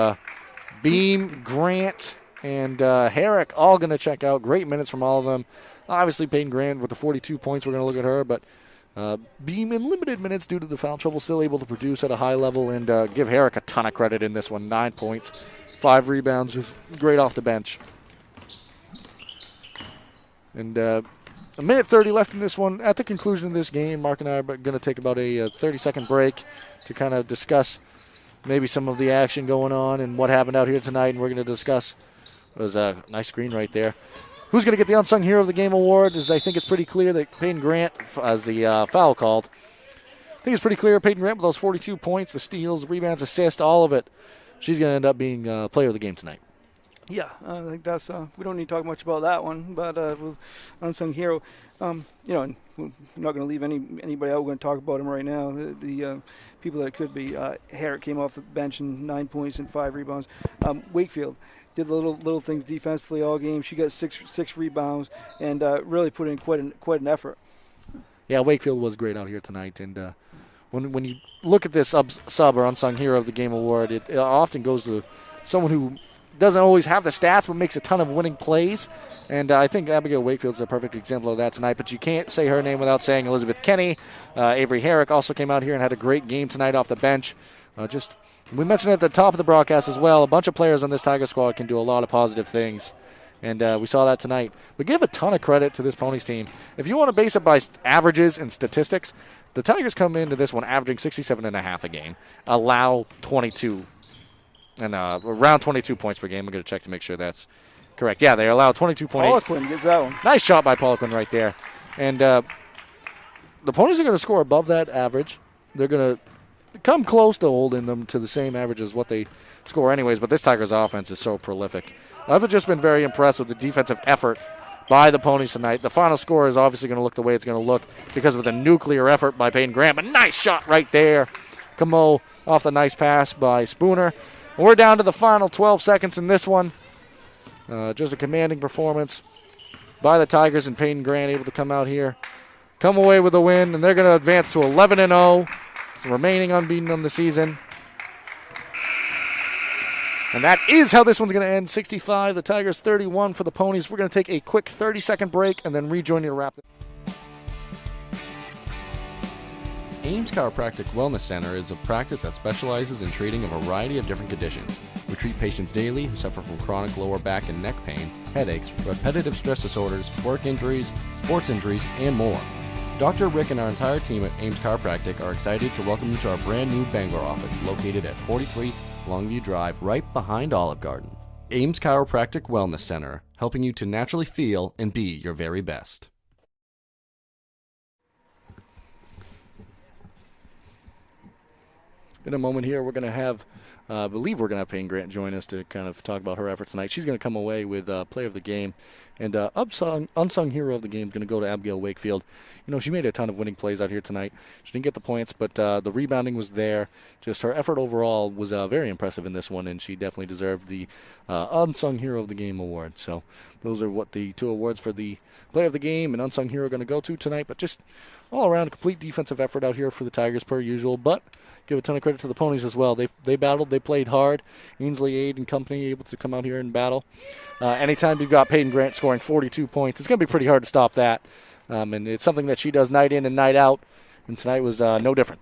Beam, Grant, and Herrick all going to check out. Great minutes from all of them. Obviously, Peyton Grant with the 42 points. We're going to look at her, but Beam in limited minutes due to the foul trouble, still able to produce at a high level, and give Herrick a ton of credit in this one. 9 points, 5 rebounds, just great off the bench. And a minute 30 left in this one. At the conclusion of this game, Mark and I are going to take about a 30-second break to kind of discuss maybe some of the action going on and what happened out here tonight, and we're going to discuss. There's a nice screen right there. Who's going to get the Unsung Hero of the Game award? I think it's pretty clear that Peyton Grant, as the foul called, I think it's pretty clear Peyton Grant with those 42 points, the steals, rebounds, assists, all of it. She's going to end up being player of the game tonight. Yeah, I think that's. We don't need to talk much about that one, but Unsung Hero, and we're not going to leave anybody out. We're going to talk about him right now. The people that it could be. Herrick came off the bench and 9 points and 5 rebounds. Wakefield did the little things defensively all game. She got six rebounds and really put in quite an effort. Yeah, Wakefield was great out here tonight, and when you look at this sub or Unsung Hero of the Game award, it often goes to someone who doesn't always have the stats, but makes a ton of winning plays. And I think Abigail Wakefield's a perfect example of that tonight. But you can't say her name without saying Elizabeth Kenny. Avery Herrick also came out here and had a great game tonight off the bench. We mentioned at the top of the broadcast as well, a bunch of players on this Tiger squad can do a lot of positive things. And we saw that tonight. We give a ton of credit to this Ponies team. If you want to base it by averages and statistics, the Tigers come into this one averaging 67.5 a game, allow 22, and around 22 points per game. I'm going to check to make sure that's correct. Yeah, they allow 22.8. Poliquin gets that one. Nice shot by Poliquin right there. And the Ponies are going to score above that average. They're going to come close to holding them to the same average as what they score anyways, but this Tigers offense is so prolific. I've just been very impressed with the defensive effort by the Ponies tonight. The final score is obviously going to look the way it's going to look because of the nuclear effort by Peyton Grant, but nice shot right there. Camo off the nice pass by Spooner. And we're down to the final 12 seconds in this one. Just a commanding performance by the Tigers, and Peyton Grant able to come out here, come away with a win, and they're going to advance to 11-0. Remaining unbeaten on the season. And that is how this one's going to end. 65, the Tigers 31 for the Ponies. We're going to take a quick 30-second break and then rejoin you to wrap it. Ames Chiropractic Wellness Center is a practice that specializes in treating a variety of different conditions. We treat patients daily who suffer from chronic lower back and neck pain, headaches, repetitive stress disorders, work injuries, sports injuries, and more. Dr. Rick and our entire team at Ames Chiropractic are excited to welcome you to our brand new Bangor office located at 43 Longview Drive, right behind Olive Garden. Ames Chiropractic Wellness Center, helping you to naturally feel and be your very best. In a moment here, we're going to have, I believe we're going to have Peyton Grant join us to kind of talk about her efforts tonight. She's going to come away with Player of the Game. And unsung hero of the game is going to go to Abigail Wakefield. You know, she made a ton of winning plays out here tonight. She didn't get the points, but the rebounding was there. Just her effort overall was very impressive in this one, and she definitely deserved the Unsung Hero of the Game award. So those are what the two awards for the Player of the Game and Unsung Hero are going to go to tonight. But just all around, complete defensive effort out here for the Tigers per usual. But give a ton of credit to the Ponies as well. They battled. They played hard. Ainsley Aid and company able to come out here and battle. Anytime you've got Peyton Grant scoring 42 points, it's going to be pretty hard to stop that. And it's something that she does night in and night out. And tonight was no different.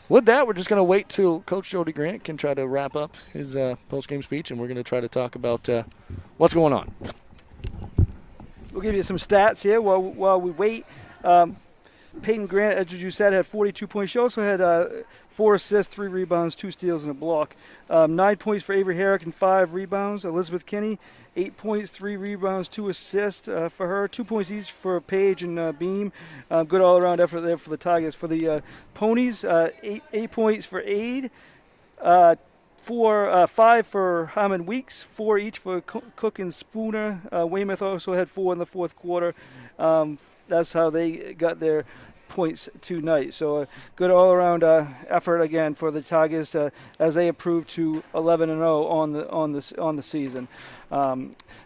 With that, we're just going to wait till Coach Jody Grant can try to wrap up his post-game speech, and we're going to try to talk about what's going on. We'll give you some stats here while we wait. Peyton Grant, as you said, had 42 points. She also had 4 assists, 3 rebounds, 2 steals, and a block. 9 points for Avery Herrick and 5 rebounds. Elizabeth Kinney, 8 points, 3 rebounds, 2 assists for her. 2 points each for Paige and Beam. Good all-around effort there for the Tigers. For the Ponies, 8 points for Aid. 5 for Harmon Weeks, 4 each for Cook and Spooner. Weymouth also had 4 in the fourth quarter. That's how they got their points tonight. So a good all-around effort again for the Tigers as they improved to 11-0 on the season.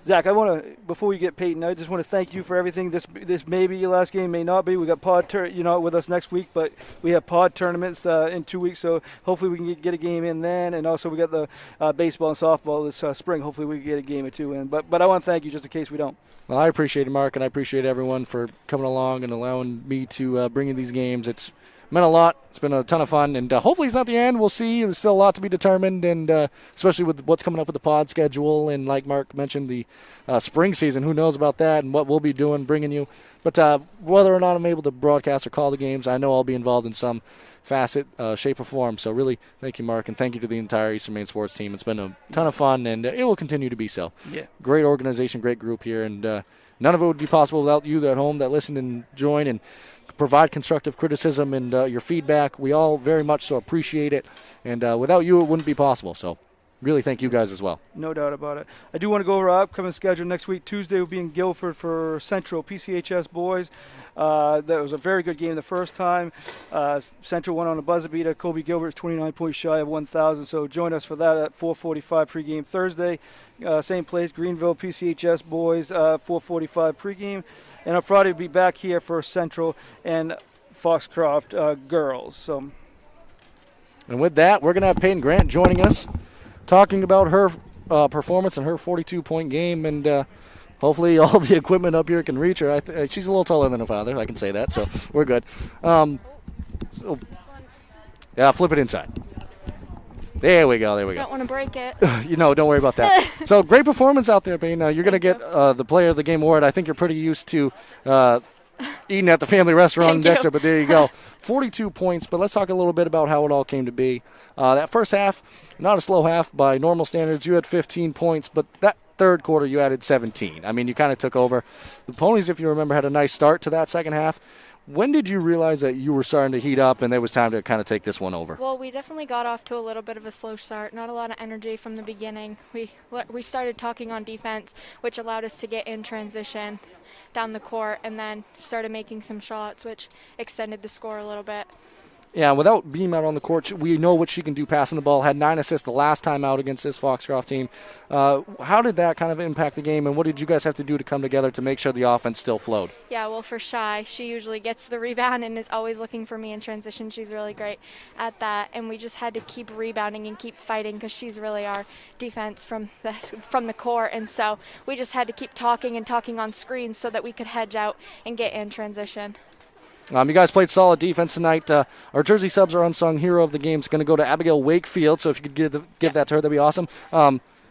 Zach, I want to, before we get Peyton, I just want to thank you for everything. This may be your last game, may not be. We got with us next week, but we have pod tournaments in 2 weeks, so hopefully we can get a game in then. And also we got the baseball and softball this spring. Hopefully we can get a game or 2 in. But I want to thank you just in case we don't. Well, I appreciate it, Mark, and I appreciate everyone for coming along and allowing me to bring in these games. It's meant a lot. It's been a ton of fun, and hopefully it's not the end. We'll see. There's still a lot to be determined, and especially with what's coming up with the pod schedule, and like Mark mentioned, the spring season. Who knows about that and what we'll be doing, bringing you. But whether or not I'm able to broadcast or call the games, I know I'll be involved in some facet, shape, or form. So really, thank you, Mark, and thank you to the entire Eastern Maine sports team. It's been a ton of fun, and it will continue to be so. Yeah. Great organization, great group here, and none of it would be possible without you at home that listen and join and provide constructive criticism and your feedback. We all very much so appreciate it, and without you, it wouldn't be possible. So really thank you guys as well. No doubt about it. I do want to go over our upcoming schedule next week. Tuesday we'll be in Guilford for Central PCHS boys. That was a very good game the first time. Central won on a buzzer beater. Kobe Gilbert's 29 points shy of 1,000. So join us for that at 4:45 pregame Thursday. Same place, Greenville PCHS boys, 4:45 pregame. And on Friday we'll be back here for Central and Foxcroft girls. So. And with that, we're going to have Peyton Grant joining us talking about her performance and her 42-point game, and hopefully all the equipment up here can reach her. She's a little taller than her father, I can say that, so we're good. Yeah, flip it inside. There we go. Don't want to break it. Don't worry about that. So great performance out there, Payne. You're going to get the Player of the Game award. I think you're pretty used to eating at the family restaurant in Dexter, but there you go. 42 points, but let's talk a little bit about how it all came to be. That first half, not a slow half by normal standards. You had 15 points, but that third quarter you added 17. I mean, you kind of took over. The Ponies, if you remember, had a nice start to that second half. When did you realize that you were starting to heat up and there was time to kind of take this one over? Well, we definitely got off to a little bit of a slow start. Not a lot of energy from the beginning. We started talking on defense, which allowed us to get in transition down the court, and then started making some shots, which extended the score a little bit. Yeah, without Beam out on the court, we know what she can do passing the ball. Had 9 assists the last time out against this Foxcroft team. How did that kind of impact the game, and what did you guys have to do to come together to make sure the offense still flowed? Yeah, well, for Shy, she usually gets the rebound and is always looking for me in transition. She's really great at that, and we just had to keep rebounding and keep fighting because she's really our defense from the court, and so we just had to keep talking on screens so that we could hedge out and get in transition. You guys played solid defense tonight. Our jersey subs, our unsung hero of the game, is going to go to Abigail Wakefield, so if you could give that to her, that'd be awesome.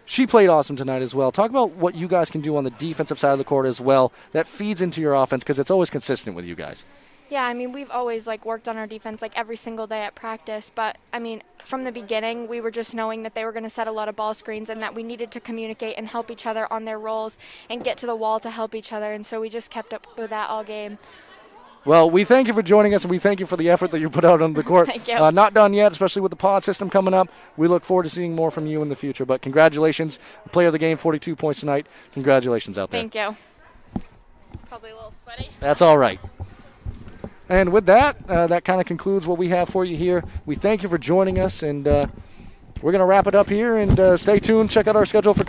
She played awesome tonight as well. Talk about what you guys can do on the defensive side of the court as well that feeds into your offense, because it's always consistent with you guys. Yeah, I mean, we've always worked on our defense every single day at practice, but I mean, from the beginning, we were just knowing that they were going to set a lot of ball screens and that we needed to communicate and help each other on their roles and get to the wall to help each other, and so we just kept up with that all game. Well, we thank you for joining us, and we thank you for the effort that you put out on the court. Thank you. Not done yet, especially with the pod system coming up. We look forward to seeing more from you in the future. But congratulations. Player of the game, 42 points tonight. Congratulations out there. Thank you. Probably a little sweaty. That's all right. And with that, that kind of concludes what we have for you here. We thank you for joining us, and we're going to wrap it up here. And stay tuned. Check out our schedule for